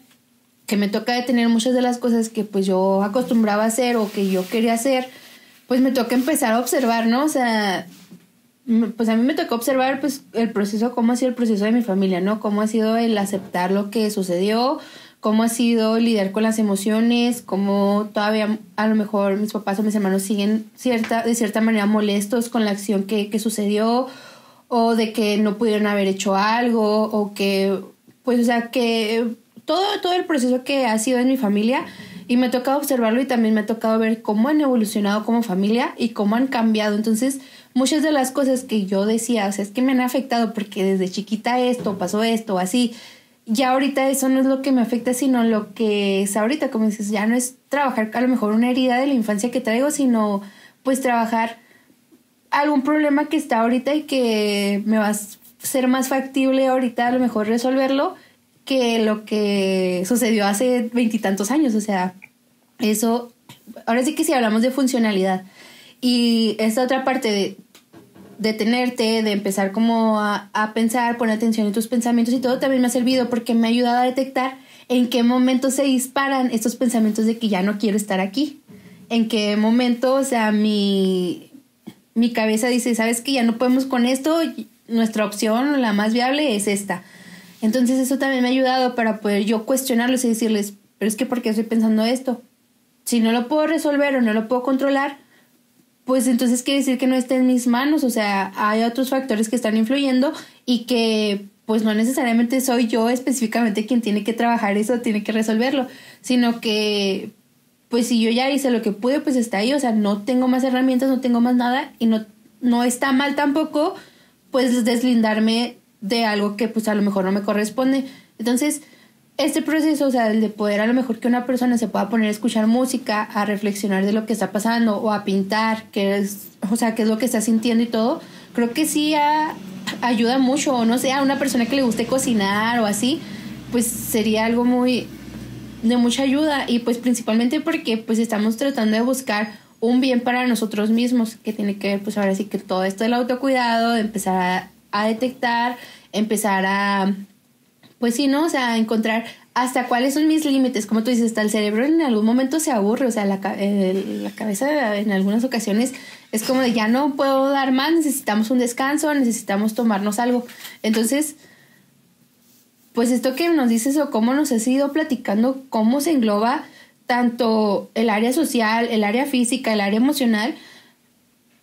que me toca detener muchas de las cosas que pues yo acostumbraba a hacer o que yo quería hacer, pues me toca empezar a observar, ¿no? O sea, pues a mí me tocó observar pues el proceso, cómo ha sido el proceso de mi familia, ¿no? Cómo ha sido el aceptar lo que sucedió, cómo ha sido lidiar con las emociones, cómo todavía a lo mejor mis papás o mis hermanos siguen de cierta manera molestos con la acción que sucedió, o de que no pudieron haber hecho algo, o que, pues, o sea, que todo el proceso que ha sido en mi familia, y me ha tocado observarlo y también me ha tocado ver cómo han evolucionado como familia y cómo han cambiado. Entonces, muchas de las cosas que yo decía, o sea, es que me han afectado porque desde chiquita esto, pasó esto, así, ya ahorita eso no es lo que me afecta, sino lo que es ahorita, como dices, ya no es trabajar a lo mejor una herida de la infancia que traigo, sino pues trabajar algún problema que está ahorita y que me va a ser más factible ahorita a lo mejor resolverlo que lo que sucedió hace 20 y tantos años. O sea, eso, ahora sí que si hablamos de funcionalidad y esta otra parte de detenerte, de empezar como a pensar, poner atención en tus pensamientos y todo, también me ha servido porque me ha ayudado a detectar en qué momento se disparan estos pensamientos de que ya no quiero estar aquí, en qué momento, o sea, mi cabeza dice, ¿sabes qué? Ya no podemos con esto, nuestra opción, la más viable es esta. Entonces eso también me ha ayudado para poder yo cuestionarlos y decirles, pero es que ¿por qué estoy pensando esto? Si no lo puedo resolver o no lo puedo controlar, pues entonces quiere decir que no está en mis manos. O sea, hay otros factores que están influyendo y que pues no necesariamente soy yo específicamente quien tiene que trabajar eso, tiene que resolverlo, sino que pues si yo ya hice lo que pude, pues está ahí. O sea, no tengo más herramientas, no tengo más nada y no está mal tampoco pues deslindarme de algo que pues a lo mejor no me corresponde. Entonces, este proceso, o sea, el de poder a lo mejor que una persona se pueda poner a escuchar música, a reflexionar de lo que está pasando o a pintar, qué es lo que está sintiendo y todo, creo que sí ayuda mucho. O no sé, a una persona que le guste cocinar o así, pues sería algo de mucha ayuda. Y pues principalmente porque pues estamos tratando de buscar un bien para nosotros mismos, que tiene que ver pues ahora sí que todo esto del autocuidado, de empezar a detectar, empezar a pues sí, ¿no? O sea, encontrar hasta cuáles son mis límites. Como tú dices, hasta el cerebro en algún momento se aburre. O sea, la cabeza en algunas ocasiones es como de ya no puedo dar más, necesitamos un descanso, necesitamos tomarnos algo. Entonces, pues esto que nos dices o cómo nos has ido platicando, cómo se engloba tanto el área social, el área física, el área emocional,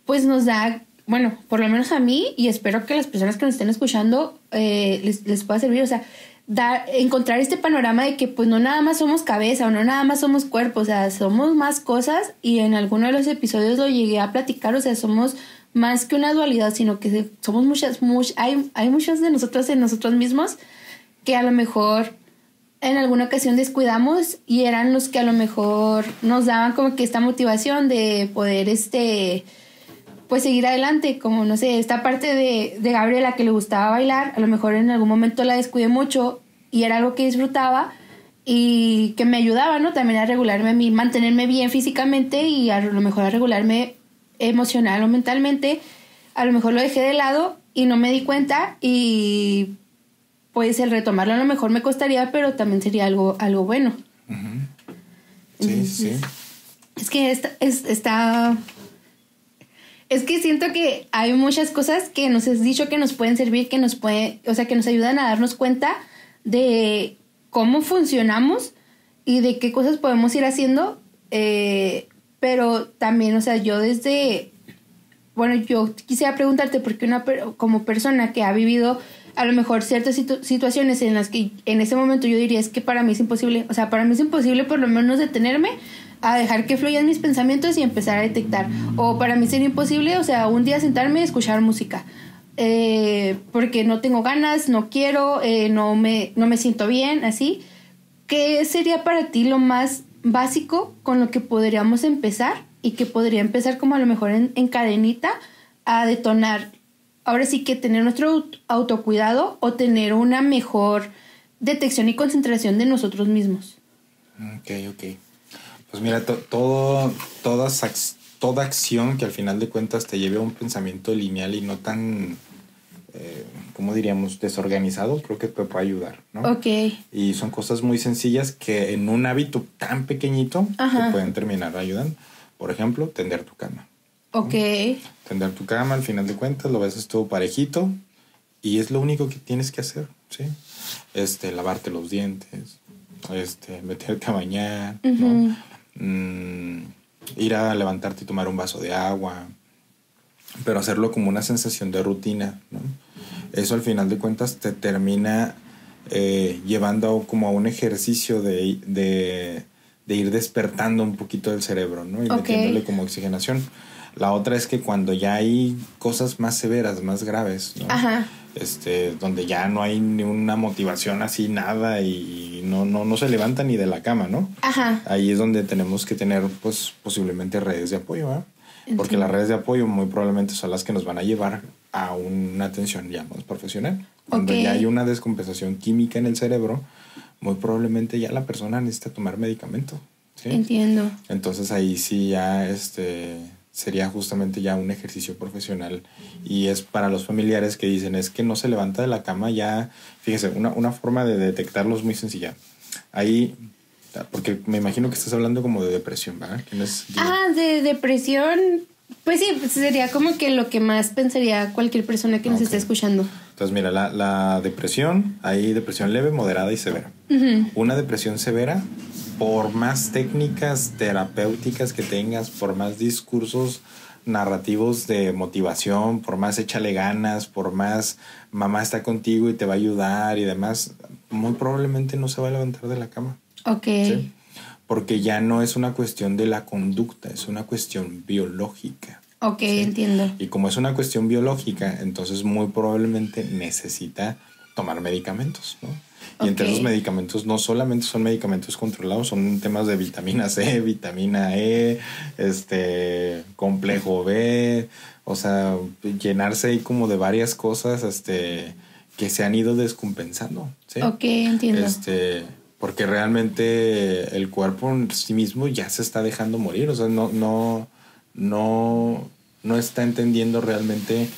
pues nos da, bueno, por lo menos a mí, y espero que las personas que nos estén escuchando les pueda servir. O sea, encontrar este panorama de que pues no nada más somos cabeza o no nada más somos cuerpo, o sea, somos más cosas, y en alguno de los episodios lo llegué a platicar. O sea, somos más que una dualidad, sino que somos hay muchas de nosotros en nosotros mismos que a lo mejor en alguna ocasión descuidamos y eran los que a lo mejor nos daban como que esta motivación de poder pues seguir adelante. Como no sé, esta parte de Gabriela que le gustaba bailar, a lo mejor en algún momento la descuidé mucho y era algo que disfrutaba y que me ayudaba, ¿no? También a regularme a mí, mantenerme bien físicamente y a lo mejor a regularme emocional o mentalmente. A lo mejor lo dejé de lado y no me di cuenta, y pues el retomarlo a lo mejor me costaría, pero también sería algo bueno. Uh-huh. Sí, sí. Es que es que siento que hay muchas cosas que nos has dicho que nos pueden servir, que nos ayudan a darnos cuenta de cómo funcionamos y de qué cosas podemos ir haciendo, pero también, o sea, yo quisiera preguntarte, porque como persona que ha vivido a lo mejor ciertas situaciones en las que en ese momento yo diría, es que para mí es imposible, o sea, para mí es imposible por lo menos detenerme a dejar que fluyan mis pensamientos y empezar a detectar, o para mí sería imposible, o sea, un día sentarme y escuchar música, porque no tengo ganas, no quiero, no me siento bien, así. ¿Qué sería para ti lo más básico con lo que podríamos empezar y que podría empezar como a lo mejor en cadenita a detonar? Ahora sí que tener nuestro autocuidado o tener una mejor detección y concentración de nosotros mismos. Ok. Pues mira, toda acción que al final de cuentas te lleve a un pensamiento lineal y no tan, ¿cómo diríamos?, desorganizado, creo que te puede ayudar, ¿no? Ok. Y son cosas muy sencillas que en un hábito tan pequeñito te pueden terminar ayudando. Por ejemplo, tender tu cama. Ok. Tender tu cama, al final de cuentas, lo ves todo parejito y es lo único que tienes que hacer, ¿sí? Lavarte los dientes, meterte a bañar, ¿no? Ir a levantarte y tomar un vaso de agua, pero hacerlo como una sensación de rutina, ¿no? Eso al final de cuentas te termina llevando como a un ejercicio de ir despertando un poquito el cerebro, ¿no? Y metiéndole como oxigenación. La otra es que cuando ya hay cosas más severas, más graves, ¿no? Ajá. Donde ya no hay ni una motivación así, nada, y no se levanta ni de la cama, ¿no? Ajá. Ahí es donde tenemos que tener, pues, posiblemente redes de apoyo, ¿eh? Porque las redes de apoyo muy probablemente son las que nos van a llevar a una atención ya más profesional. Cuando ya hay una descompensación química en el cerebro, muy probablemente ya la persona necesita tomar medicamento, ¿sí? Entiendo. Entonces ahí sí ya sería justamente ya un ejercicio profesional, y es para los familiares que dicen, es que no se levanta de la cama ya. Fíjese, una forma de detectarlo es muy sencilla. Ahí, porque me imagino que estás hablando como de depresión, ¿verdad? De depresión, pues sí, sería como que lo que más pensaría cualquier persona que nos esté escuchando. Entonces mira, la depresión, hay depresión leve, moderada y severa. Una depresión severa, por más técnicas terapéuticas que tengas, por más discursos narrativos de motivación, por más échale ganas, por más mamá está contigo y te va a ayudar y demás, muy probablemente no se va a levantar de la cama. Ok. ¿Sí? Porque ya no es una cuestión de la conducta, es una cuestión biológica. Ok, ¿sí? entiendo. Y como es una cuestión biológica, entonces muy probablemente necesita tomar medicamentos, ¿no? Y entre esos medicamentos no solamente son medicamentos controlados, son temas de vitamina C, vitamina E, complejo B, o sea, llenarse ahí como de varias cosas que se han ido descompensando, ¿sí? Ok, entiendo. Porque realmente el cuerpo en sí mismo ya se está dejando morir, o sea, no está entendiendo realmente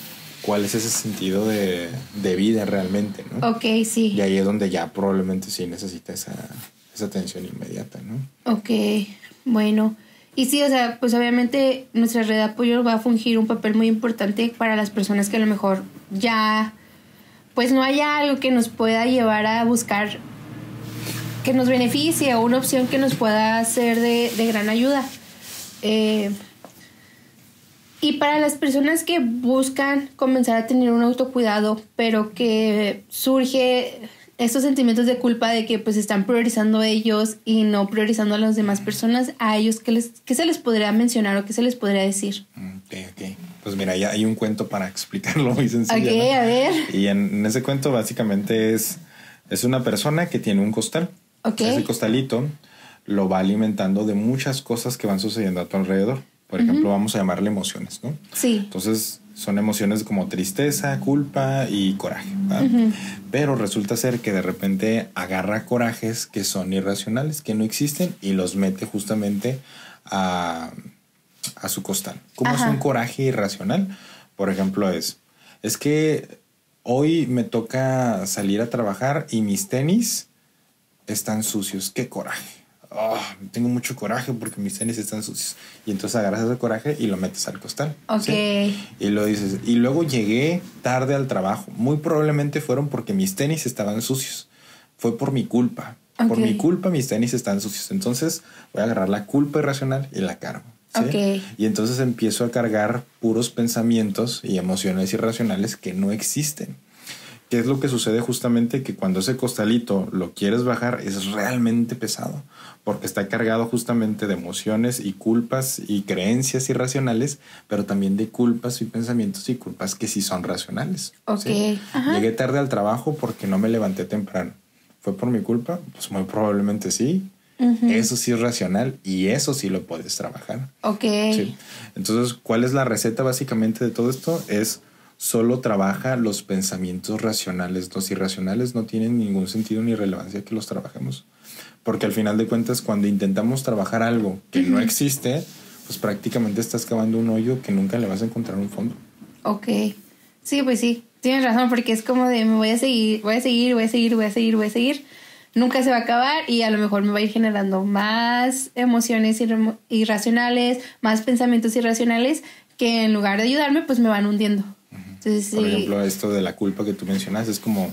cuál es ese sentido de vida realmente, ¿no? Ok, sí. Y ahí es donde ya probablemente sí necesita esa atención inmediata, ¿no? Ok, bueno. Y sí, o sea, pues obviamente nuestra red de apoyo va a fungir un papel muy importante para las personas que a lo mejor ya, pues no haya algo que nos pueda llevar a buscar que nos beneficie o una opción que nos pueda ser de gran ayuda. Y para las personas que buscan comenzar a tener un autocuidado, pero que surge estos sentimientos de culpa de que pues están priorizando ellos y no priorizando a las demás personas, a ellos, ¿qué se les podría mencionar o qué se les podría decir? Ok. Pues mira, ya hay un cuento para explicarlo muy sencillo. Ok, ¿no? A ver. Y en ese cuento básicamente es una persona que tiene un costal. Ok. Ese costalito lo va alimentando de muchas cosas que van sucediendo a tu alrededor. Por ejemplo, vamos a llamarle emociones, ¿no? Sí. Entonces, son emociones como tristeza, culpa y coraje, ¿vale? Pero resulta ser que de repente agarra corajes que son irracionales, que no existen, y los mete justamente a su costal. ¿Cómo es un coraje irracional? Por ejemplo, es que hoy me toca salir a trabajar y mis tenis están sucios. ¡Qué coraje! Tengo mucho coraje porque mis tenis están sucios. Y entonces agarras ese coraje y lo metes al costal. Ok. ¿Sí? Y lo dices. Y luego llegué tarde al trabajo. Muy probablemente fueron porque mis tenis estaban sucios. Fue por mi culpa. Okay. Por mi culpa mis tenis están sucios. Entonces voy a agarrar la culpa irracional y la cargo. ¿sí? Ok. Y entonces empiezo a cargar puros pensamientos y emociones irracionales que no existen. ¿Qué es lo que sucede justamente? Que cuando ese costalito lo quieres bajar es realmente pesado, porque está cargado justamente de emociones y culpas y creencias irracionales, pero también de culpas y pensamientos y culpas que sí son racionales. Ok. ¿Sí? Llegué tarde al trabajo porque no me levanté temprano. ¿Fue por mi culpa? Pues muy probablemente sí. Eso sí es racional y eso sí lo puedes trabajar. Ok. ¿Sí? Entonces, ¿cuál es la receta básicamente de todo esto? Es solo trabaja los pensamientos racionales. Los irracionales no tienen ningún sentido ni relevancia que los trabajemos. Porque al final de cuentas, cuando intentamos trabajar algo que no existe, pues prácticamente estás cavando un hoyo que nunca le vas a encontrar un fondo. Ok. Sí, pues sí. Tienes razón, porque es como de me voy a seguir. Nunca se va a acabar y a lo mejor me va a ir generando más emociones irracionales, más pensamientos irracionales que en lugar de ayudarme, pues me van hundiendo. Entonces, Por ejemplo, esto de la culpa que tú mencionas es como,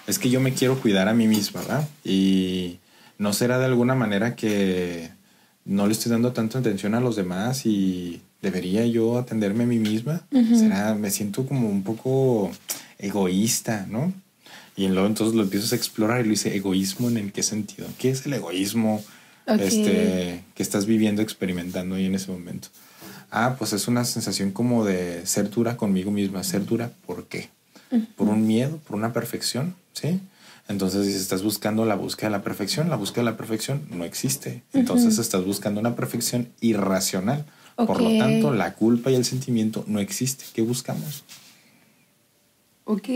es que yo me quiero cuidar a mí misma, ¿verdad? Y no será de alguna manera que no le estoy dando tanta atención a los demás y debería yo atenderme a mí misma. Será, me siento como un poco egoísta, ¿no? Y luego entonces lo empiezas a explorar y lo dice, ¿egoísmo en qué sentido? ¿Qué es el egoísmo que estás viviendo, experimentando ahí en ese momento? Pues es una sensación como de ser dura conmigo misma. ¿Ser dura por qué? ¿Por un miedo? ¿Por una perfección? ¿Sí? Entonces, si estás buscando la búsqueda de la perfección no existe. Entonces, estás buscando una perfección irracional. Por lo tanto, la culpa y el sentimiento no existe. ¿Qué buscamos? Ok.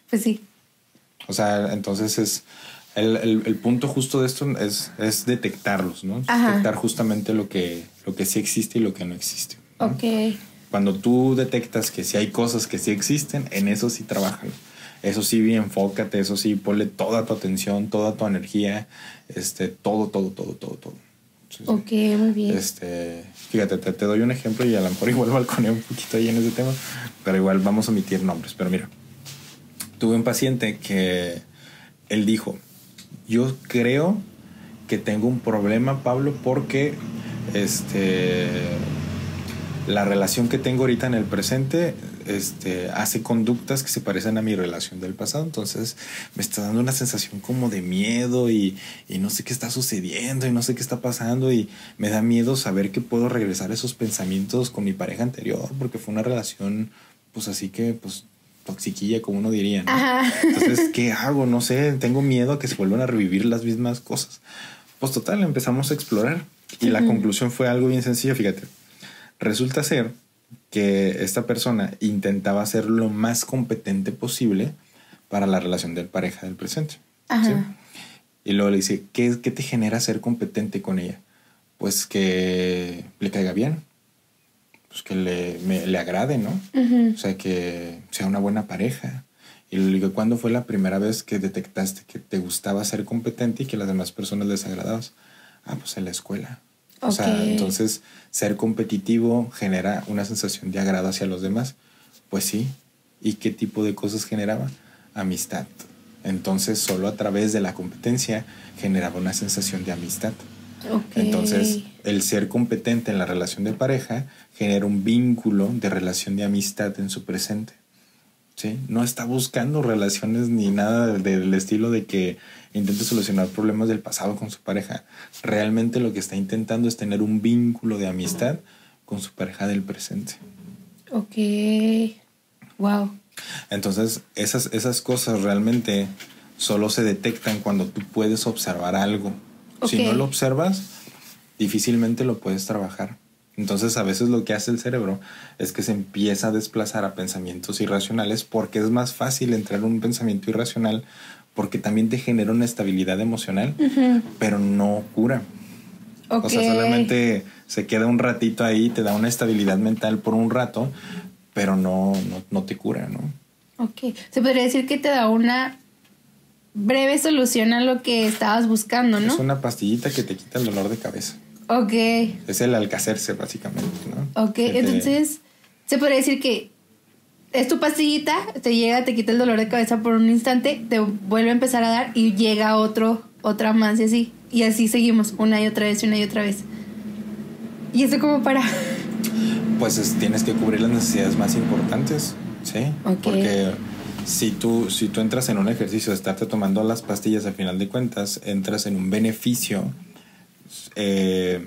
Pues sí. O sea, entonces es el punto justo de esto es detectarlos, ¿no? Detectar justamente lo que sí existe y lo que no existe, ¿no? Ok. Cuando tú detectas que sí hay cosas que sí existen, en eso sí trabájalo. Eso sí, enfócate, eso sí, ponle toda tu atención, toda tu energía, todo. Sí. Ok, muy bien. Fíjate, te doy un ejemplo y a lo mejor igual balconeo un poquito ahí en ese tema, pero igual vamos a omitir nombres. Pero mira, tuve un paciente que él dijo, yo creo que tengo un problema, Pablo, porque la relación que tengo ahorita en el presente hace conductas que se parecen a mi relación del pasado. Entonces me está dando una sensación como de miedo y no sé qué está sucediendo y no sé qué está pasando y me da miedo saber que puedo regresar a esos pensamientos con mi pareja anterior porque fue una relación pues así que pues toxiquilla, como uno diría, ¿no? Ajá. Entonces, ¿qué hago? No sé, tengo miedo a que se vuelvan a revivir las mismas cosas. Pues total, empezamos a explorar y la conclusión fue algo bien sencillo, fíjate. Resulta ser que esta persona intentaba ser lo más competente posible para la relación de pareja del presente. ¿Sí? Y luego le dice, ¿qué te genera ser competente con ella? Pues que le caiga bien, pues que le agrade, ¿no? O sea, que sea una buena pareja. Y le digo, ¿cuándo fue la primera vez que detectaste que te gustaba ser competente y que a las demás personas les agradabas? Pues en la escuela. O sea, entonces ser competitivo genera una sensación de agrado hacia los demás. Pues sí. ¿Y qué tipo de cosas generaba? Amistad. Entonces solo a través de la competencia generaba una sensación de amistad. Entonces el ser competente en la relación de pareja genera un vínculo de relación de amistad en su presente. ¿Sí? No está buscando relaciones ni nada del estilo de que intente solucionar problemas del pasado con su pareja. Realmente lo que está intentando es tener un vínculo de amistad con su pareja del presente. Ok. Wow. Entonces, esas cosas realmente solo se detectan cuando tú puedes observar algo. Si no lo observas, difícilmente lo puedes trabajar. Entonces, a veces lo que hace el cerebro es que se empieza a desplazar a pensamientos irracionales porque es más fácil entrar en un pensamiento irracional porque también te genera una estabilidad emocional, pero no cura. O sea, solamente se queda un ratito ahí, te da una estabilidad mental por un rato, pero no te cura, ¿no? Ok. Se podría decir que te da una breve solución a lo que estabas buscando, ¿no? Es una pastillita que te quita el dolor de cabeza. Ok. Es el Alcacerse, básicamente, ¿no? Ok, entonces se podría decir que es tu pastillita, te llega, te quita el dolor de cabeza por un instante, te vuelve a empezar a dar y llega otra más y así. Y así seguimos una y otra vez, una y otra vez. Y eso como para... Pues tienes que cubrir las necesidades más importantes, ¿sí? Okay. Porque si tú entras en un ejercicio de estarte tomando las pastillas, al final de cuentas entras en un beneficio, que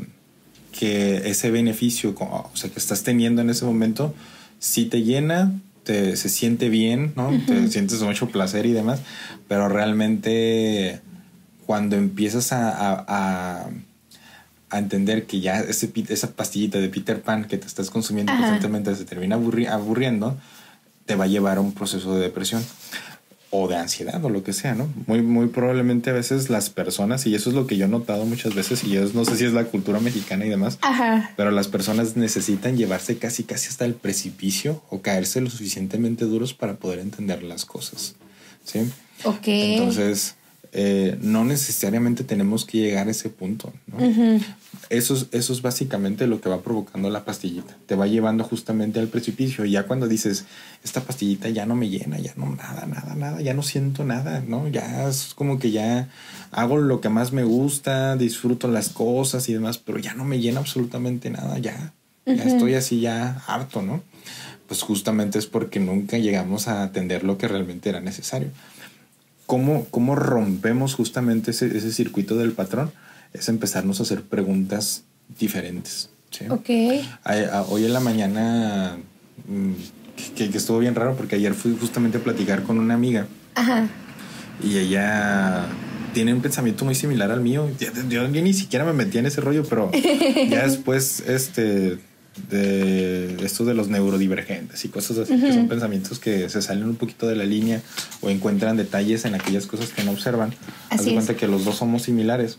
ese beneficio, o sea, que estás teniendo en ese momento, sí te llena, se siente bien, ¿no? Uh-huh. Te sientes mucho placer y demás, pero realmente cuando empiezas a entender que ya esa pastillita de Peter Pan que te estás consumiendo constantemente se termina aburriendo, te va a llevar a un proceso de depresión o de ansiedad o lo que sea, ¿no? Muy, muy probablemente a veces las personas, y eso es lo que yo he notado muchas veces, y yo no sé si es la cultura mexicana y demás, pero las personas necesitan llevarse casi hasta el precipicio o caerse lo suficientemente duros para poder entender las cosas, ¿sí? Okay. Entonces, no necesariamente tenemos que llegar a ese punto, ¿no? Uh-huh. Eso es básicamente lo que va provocando la pastillita. Te va llevando justamente al precipicio. Y ya cuando dices, esta pastillita ya no me llena, ya no, nada, ya no siento nada, ¿no? Ya es como que ya hago lo que más me gusta, disfruto las cosas y demás, pero ya no me llena absolutamente nada, ya estoy así ya harto, ¿no? Pues justamente es porque nunca llegamos a atender lo que realmente era necesario. ¿Cómo rompemos justamente ese circuito del patrón? Es empezarnos a hacer preguntas diferentes, ¿sí? Okay. Hoy en la mañana, que estuvo bien raro, porque ayer fui justamente a platicar con una amiga. Ajá. Y ella tiene un pensamiento muy similar al mío. Yo ni siquiera me metí en ese rollo, pero ya después de esto de los neurodivergentes y cosas así, que son pensamientos que se salen un poquito de la línea o encuentran detalles en aquellas cosas que no observan. Haz de cuenta que los dos somos similares.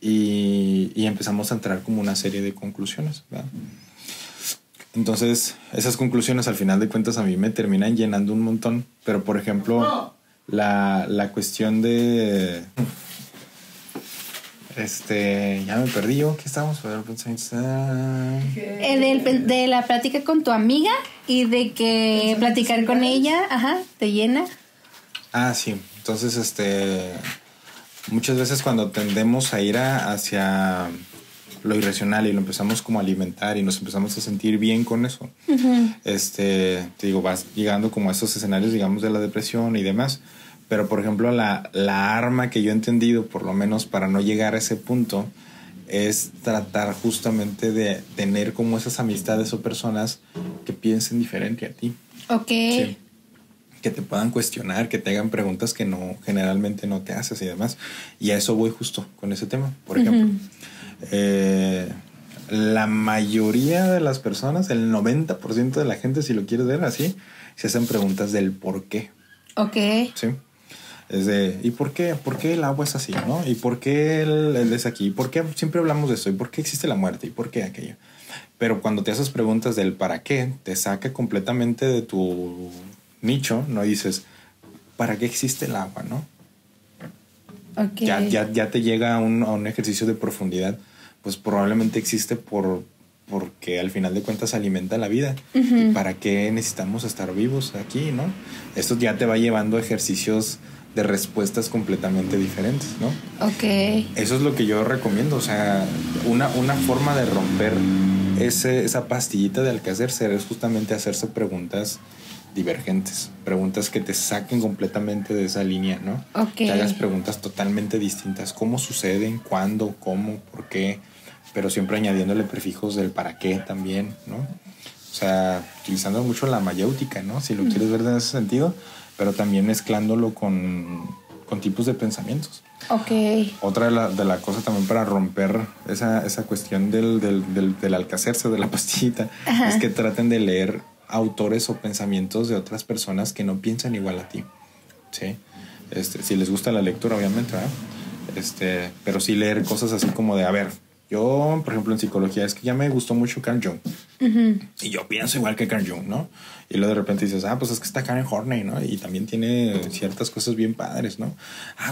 Y empezamos a entrar como una serie de conclusiones, ¿verdad? Entonces, esas conclusiones al final de cuentas a mí me terminan llenando un montón. Pero, por ejemplo, la cuestión de... ya me perdí yo. ¿Qué estamos? De la plática con tu amiga y de que platicar con ella, te llena. Ah, sí. Entonces, muchas veces cuando tendemos a ir hacia lo irracional y lo empezamos como a alimentar y nos empezamos a sentir bien con eso, te digo, vas llegando como a esos escenarios, digamos, de la depresión y demás. Pero, por ejemplo, la arma que yo he entendido, por lo menos para no llegar a ese punto, es tratar justamente de tener como esas amistades o personas que piensen diferente a ti. Ok. Sí. Que te puedan cuestionar, que te hagan preguntas que no generalmente no te haces y demás. Y a eso voy justo con ese tema. Por ejemplo, la mayoría de las personas, el 90% de la gente, si lo quieres ver así, se hacen preguntas del por qué. Ok. Sí. Es de, ¿y por qué? ¿Por qué el agua es así, no? ¿Y por qué él es aquí? ¿Y por qué siempre hablamos de esto? ¿Y por qué existe la muerte? ¿Y por qué aquello? Pero cuando te haces preguntas del para qué, te saca completamente de tu nicho, no dices, ¿para qué existe el agua, no? Okay. Ya te llega a un ejercicio de profundidad, pues probablemente existe porque al final de cuentas alimenta la vida. ¿Y para qué necesitamos estar vivos aquí, no? Esto ya te va llevando a ejercicios de respuestas completamente diferentes, ¿no? Ok. Eso es lo que yo recomiendo, o sea, una forma de romper esa pastillita de Alcacercer es justamente hacerse preguntas divergentes, preguntas que te saquen completamente de esa línea, ¿no? Okay. Que hagas preguntas totalmente distintas, cómo suceden, cuándo, cómo, por qué, pero siempre añadiéndole prefijos del para qué también, ¿no? O sea, utilizando mucho la mayéutica, ¿no? Si lo quieres ver en ese sentido, pero también mezclándolo con tipos de pensamientos. Ok. Otra de la cosa también para romper esa cuestión del Alcacercer, de la pastillita, es que traten de leer autores o pensamientos de otras personas que no piensan igual a ti, ¿sí? Si les gusta la lectura, obviamente, ¿verdad? Pero sí leer cosas así como de, a ver, yo, por ejemplo, en psicología, es que ya me gustó mucho Carl Jung. Y yo pienso igual que Carl Jung, ¿no? Y luego de repente dices, pues es que está Karen Horney, ¿no? Y también tiene ciertas cosas bien padres, ¿no?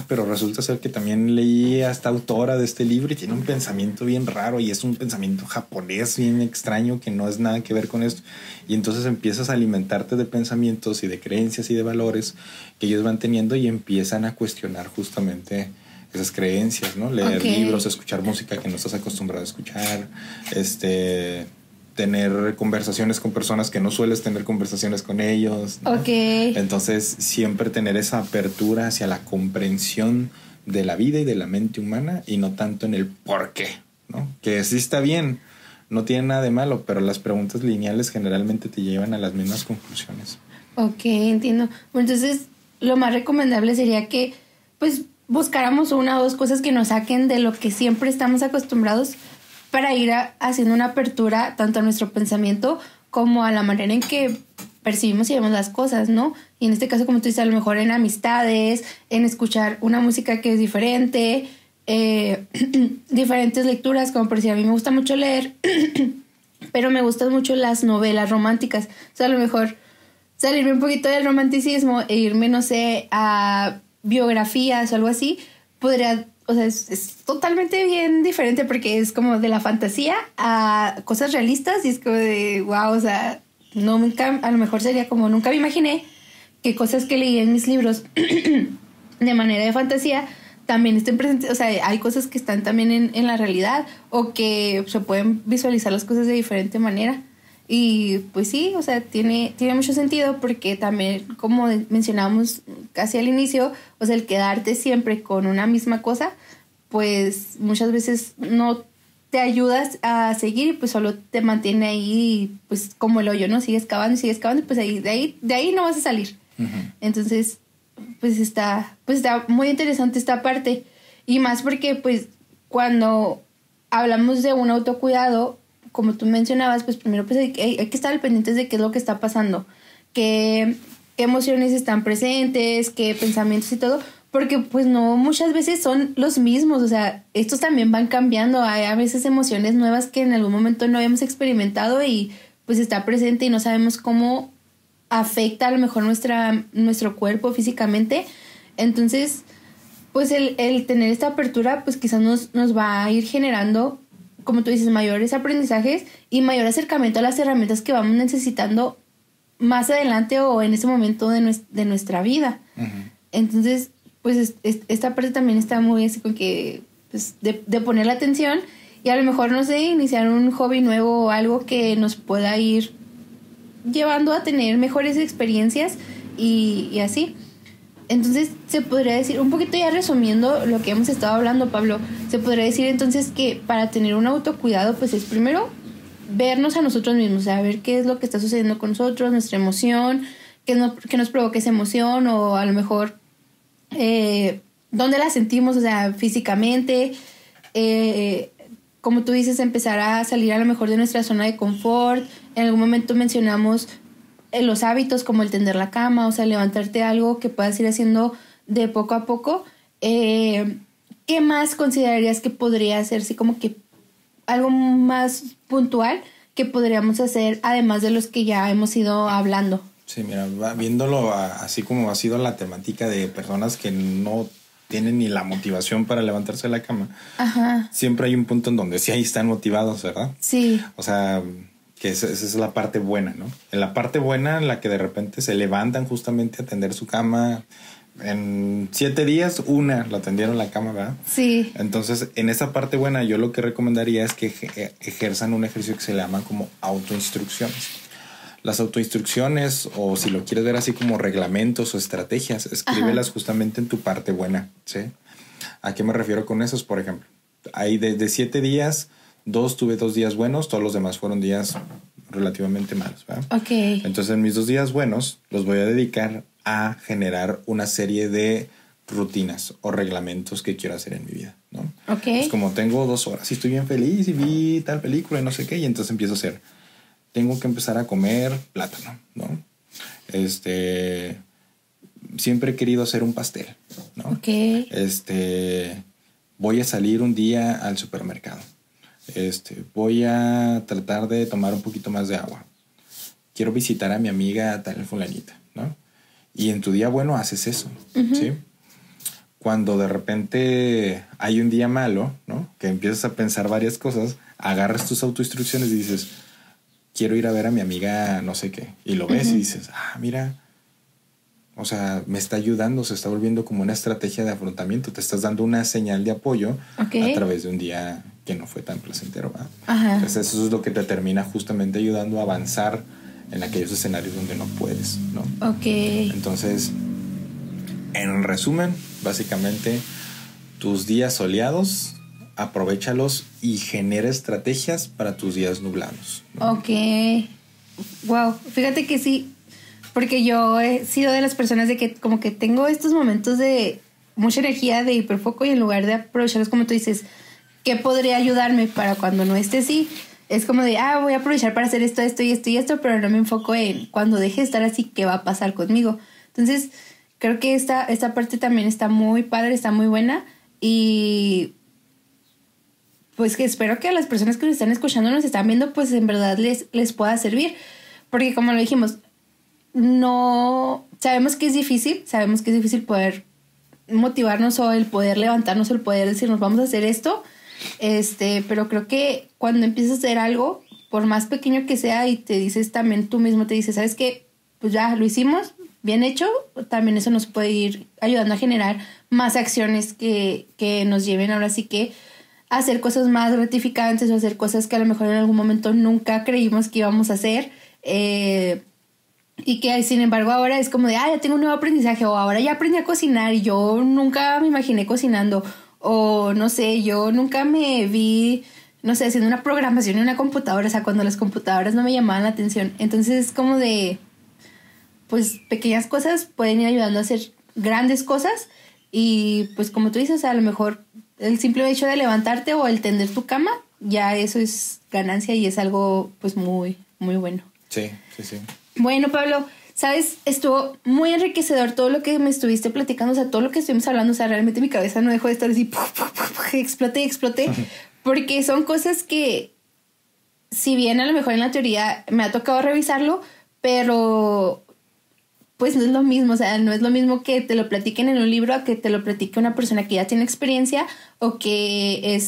Pero resulta ser que también leí a esta autora de este libro y tiene un pensamiento bien raro y es un pensamiento japonés bien extraño que no es nada que ver con esto. Y entonces empiezas a alimentarte de pensamientos y de creencias y de valores que ellos van teniendo y empiezan a cuestionar justamente esas creencias, ¿no? Leer libros, escuchar música que no estás acostumbrado a escuchar, tener conversaciones con personas que no sueles tener conversaciones con ellos, ¿no? Entonces, siempre tener esa apertura hacia la comprensión de la vida y de la mente humana y no tanto en el por qué, ¿no? Que sí está bien, no tiene nada de malo, pero las preguntas lineales generalmente te llevan a las mismas conclusiones. Ok, entiendo. Bueno, entonces, lo más recomendable sería que, pues, buscáramos una o dos cosas que nos saquen de lo que siempre estamos acostumbrados para ir haciendo una apertura tanto a nuestro pensamiento como a la manera en que percibimos y vemos las cosas, ¿no? Y en este caso, como tú dices, a lo mejor en amistades, en escuchar una música que es diferente, diferentes lecturas, como por decir, a mí me gusta mucho leer, pero me gustan mucho las novelas románticas. O sea, a lo mejor salirme un poquito del romanticismo e irme, no sé, a biografías o algo así, podría... O sea, es totalmente bien diferente porque es como de la fantasía a cosas realistas y es como de, wow, o sea, nunca, a lo mejor sería como, nunca me imaginé que cosas que leí en mis libros de manera de fantasía también estén presentes. O sea, hay cosas que están también en la realidad o que se pueden visualizar las cosas de diferente manera. Y pues sí, o sea, tiene mucho sentido porque también, como mencionábamos casi al inicio, o sea, el quedarte siempre con una misma cosa, pues muchas veces no te ayudas a seguir y pues solo te mantiene ahí, pues como el hoyo, ¿no? Sigues cavando y pues ahí, de ahí no vas a salir. Uh-huh. Entonces, pues está muy interesante esta parte. Y más porque, pues, cuando hablamos de un autocuidado, como tú mencionabas, pues primero pues hay que estar al pendiente de qué es lo que está pasando, qué emociones están presentes, qué pensamientos y todo, porque pues no muchas veces son los mismos. O sea, estos también van cambiando, hay a veces emociones nuevas que en algún momento no habíamos experimentado y pues está presente y no sabemos cómo afecta a lo mejor nuestro cuerpo físicamente. Entonces, pues el tener esta apertura pues quizás nos va a ir generando, como tú dices, mayores aprendizajes y mayor acercamiento a las herramientas que vamos necesitando más adelante o en ese momento de nuestra vida. Uh-huh. Entonces, pues esta parte también está muy así con que, pues, de poner la atención y a lo mejor, no sé, iniciar un hobby nuevo o algo que nos pueda ir llevando a tener mejores experiencias y así. Entonces, se podría decir, un poquito ya resumiendo lo que hemos estado hablando, Pablo, se podría decir entonces que para tener un autocuidado, pues es primero vernos a nosotros mismos, saber qué es lo que está sucediendo con nosotros, nuestra emoción, qué nos provoca esa emoción o a lo mejor dónde la sentimos, o sea, físicamente, como tú dices, empezar a salir a lo mejor de nuestra zona de confort. En algún momento mencionamos los hábitos como el tender la cama, o sea, levantarte algo que puedas ir haciendo de poco a poco. ¿Qué más considerarías que podría ser, sí, como que algo más puntual que podríamos hacer además de los que ya hemos ido hablando? Sí, mira, viéndolo así como ha sido la temática de personas que no tienen ni la motivación para levantarse de la cama. Ajá. Siempre hay un punto en donde sí ahí están motivados, ¿verdad? Sí. O sea, que esa es la parte buena, ¿no? En la parte buena, en la que de repente se levantan justamente a tender su cama. En 7 días, la tendieron la cama, ¿verdad? Sí. Entonces, en esa parte buena, yo lo que recomendaría es que ejerzan un ejercicio que se le llama como autoinstrucciones. Las autoinstrucciones, o si lo quieres ver así como reglamentos o estrategias, escríbelas justamente en tu parte buena, ¿sí? ¿A qué me refiero con esos? Por ejemplo, hay de 7 días, tuve 2 días buenos, todos los demás fueron días relativamente malos, ¿verdad? Ok. Entonces, en mis 2 días buenos los voy a dedicar a generar una serie de rutinas o reglamentos que quiero hacer en mi vida, ¿no? Ok. Es como tengo 2 horas y estoy bien feliz y vi tal película y no sé qué, y entonces empiezo a hacer... Tengo que empezar a comer plátano, ¿no? Siempre he querido hacer un pastel, ¿no? Ok. Voy a salir un día al supermercado. Voy a tratar de tomar un poquito más de agua. Quiero visitar a mi amiga tal fulanita, ¿no? Y en tu día bueno haces eso, uh-huh. ¿Sí? Cuando de repente hay un día malo, ¿no? Que empiezas a pensar varias cosas, agarras tus autoinstrucciones y dices... Quiero ir a ver a mi amiga no sé qué. Y lo ves, uh-huh. Y dices, mira, O sea, me está ayudando, se está volviendo como una estrategia de afrontamiento. Te estás dando una señal de apoyo a través de un día que no fue tan placentero, ¿verdad? Ajá. Entonces eso es lo que te termina justamente ayudando a avanzar en aquellos escenarios donde no puedes, ¿no? Ok. Entonces, en resumen, básicamente, tus días soleados, aprovéchalos y genera estrategias para tus días nublados, ¿no? Ok. Wow, fíjate que sí, porque yo he sido de las personas de que como que tengo estos momentos de mucha energía, de hiperfoco, y en lugar de aprovecharlos como tú dices, ¿qué podría ayudarme para cuando no esté así? Es como de, voy a aprovechar para hacer esto, esto y esto y esto, pero no me enfoco en cuando deje de estar así, ¿qué va a pasar conmigo? Entonces, creo que esta parte también está muy padre, está muy buena, y pues que espero que a las personas que nos están escuchando, nos están viendo, pues en verdad les pueda servir. Porque como lo dijimos, no sabemos que es difícil poder motivarnos, o el poder levantarnos, o el poder decirnos vamos a hacer esto, pero creo que cuando empiezas a hacer algo, por más pequeño que sea, y te dices también tú mismo, te dices, ¿sabes qué? Pues ya lo hicimos, bien hecho, también eso nos puede ir ayudando a generar más acciones que nos lleven ahora sí que a hacer cosas más gratificantes, o hacer cosas que a lo mejor en algún momento nunca creímos que íbamos a hacer, y que sin embargo ahora es como de, ya tengo un nuevo aprendizaje, o ahora ya aprendí a cocinar y yo nunca me imaginé cocinando, o no sé, yo nunca me vi, no sé, haciendo una programación en una computadora, o sea, cuando las computadoras no me llamaban la atención. Entonces es como de, pues pequeñas cosas pueden ir ayudando a hacer grandes cosas, y pues como tú dices, a lo mejor el simple hecho de levantarte o el tender tu cama, ya eso es ganancia, y es algo pues muy, muy bueno. Sí. Bueno, Pablo, sabes, estuvo muy enriquecedor todo lo que me estuviste platicando, o sea, todo lo que estuvimos hablando, o sea, realmente mi cabeza no dejó de estar así, exploté, porque son cosas que, si bien a lo mejor en la teoría me ha tocado revisarlo, pero pues no es lo mismo, o sea, no es lo mismo que te lo platiquen en un libro a que te lo platique una persona que ya tiene experiencia, o que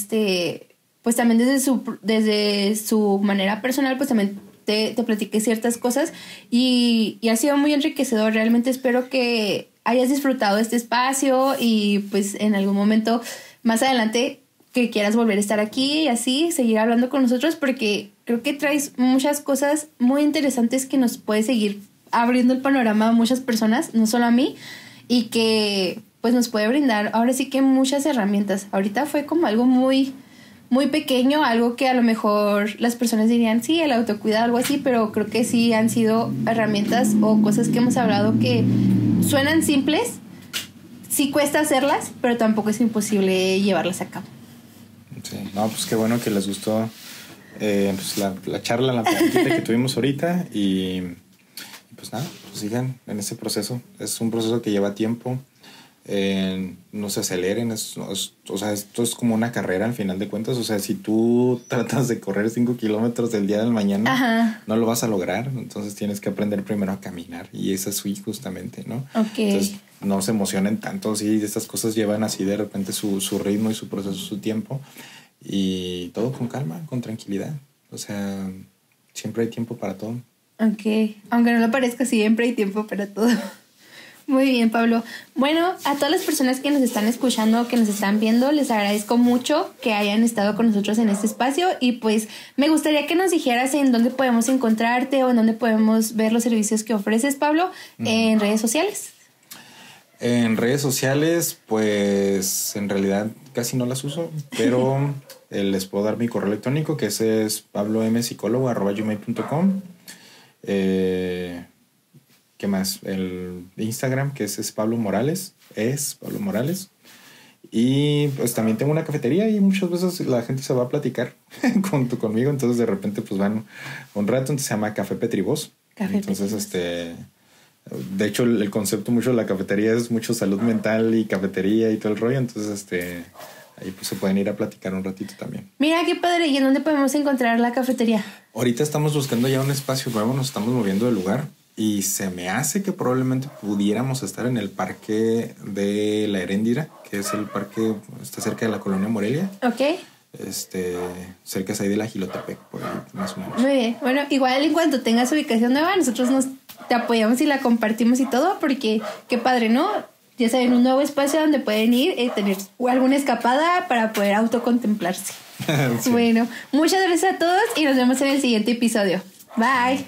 pues también desde su manera personal, pues también te platiqué ciertas cosas, y ha sido muy enriquecedor. Realmente espero que hayas disfrutado este espacio, y pues en algún momento más adelante que quieras volver a estar aquí y así seguir hablando con nosotros, porque creo que traes muchas cosas muy interesantes que nos puede seguir abriendo el panorama a muchas personas, no solo a mí, y que pues nos puede brindar ahora sí que muchas herramientas. Ahorita fue como algo muy, muy pequeño, algo que a lo mejor las personas dirían, sí, el autocuidado, algo así, pero creo que sí han sido herramientas o cosas que hemos hablado que suenan simples, sí cuesta hacerlas, pero tampoco es imposible llevarlas a cabo. Sí, no, pues qué bueno que les gustó pues la charla, la plática que tuvimos ahorita, y pues nada, pues sigan en ese proceso. Es un proceso que lleva tiempo. No se aceleren, o sea, esto es como una carrera al final de cuentas. O sea, si tú tratas de correr 5 kilómetros del día del mañana, no lo vas a lograr. Entonces tienes que aprender primero a caminar, y eso es justamente, ¿no? Entonces no se emocionen tanto. Sí, estas cosas llevan así de repente su ritmo y su proceso, su tiempo, y todo con calma, con tranquilidad. O sea, siempre hay tiempo para todo. Ok, aunque no lo parezca, siempre hay tiempo para todo. Muy bien, Pablo. Bueno, a todas las personas que nos están escuchando, que nos están viendo, les agradezco mucho que hayan estado con nosotros en este espacio, y pues me gustaría que nos dijeras en dónde podemos encontrarte, o en dónde podemos ver los servicios que ofreces, Pablo, en redes sociales. En redes sociales, pues en realidad casi no las uso, pero les puedo dar mi correo electrónico, que ese es pablomsicólogo@gmail.com. ¿Qué más? El Instagram, que es Pablo Morales, y pues también tengo una cafetería, y muchas veces la gente se va a platicar conmigo, entonces de repente pues van un rato. Entonces se llama Café Petribos. Entonces de hecho el concepto mucho de la cafetería es mucho salud mental y cafetería y todo el rollo. Entonces ahí pues se pueden ir a platicar un ratito también. Mira qué padre. ¿Y en dónde podemos encontrar la cafetería? Ahorita estamos buscando ya un espacio nuevo, nos estamos moviendo de lugar, y se me hace que probablemente pudiéramos estar en el parque de la Heréndira, que es el parque, está cerca de la colonia Morelia. Ok. Cerca de ahí de la Gilotepec, por ahí más o menos. Muy bien. Bueno, igual en cuanto tengas ubicación nueva, nosotros te apoyamos y la compartimos y todo, porque qué padre, ¿no? Ya saben, un nuevo espacio donde pueden ir y tener alguna escapada para poder autocontemplarse. Sí. Bueno, muchas gracias a todos y nos vemos en el siguiente episodio. Bye.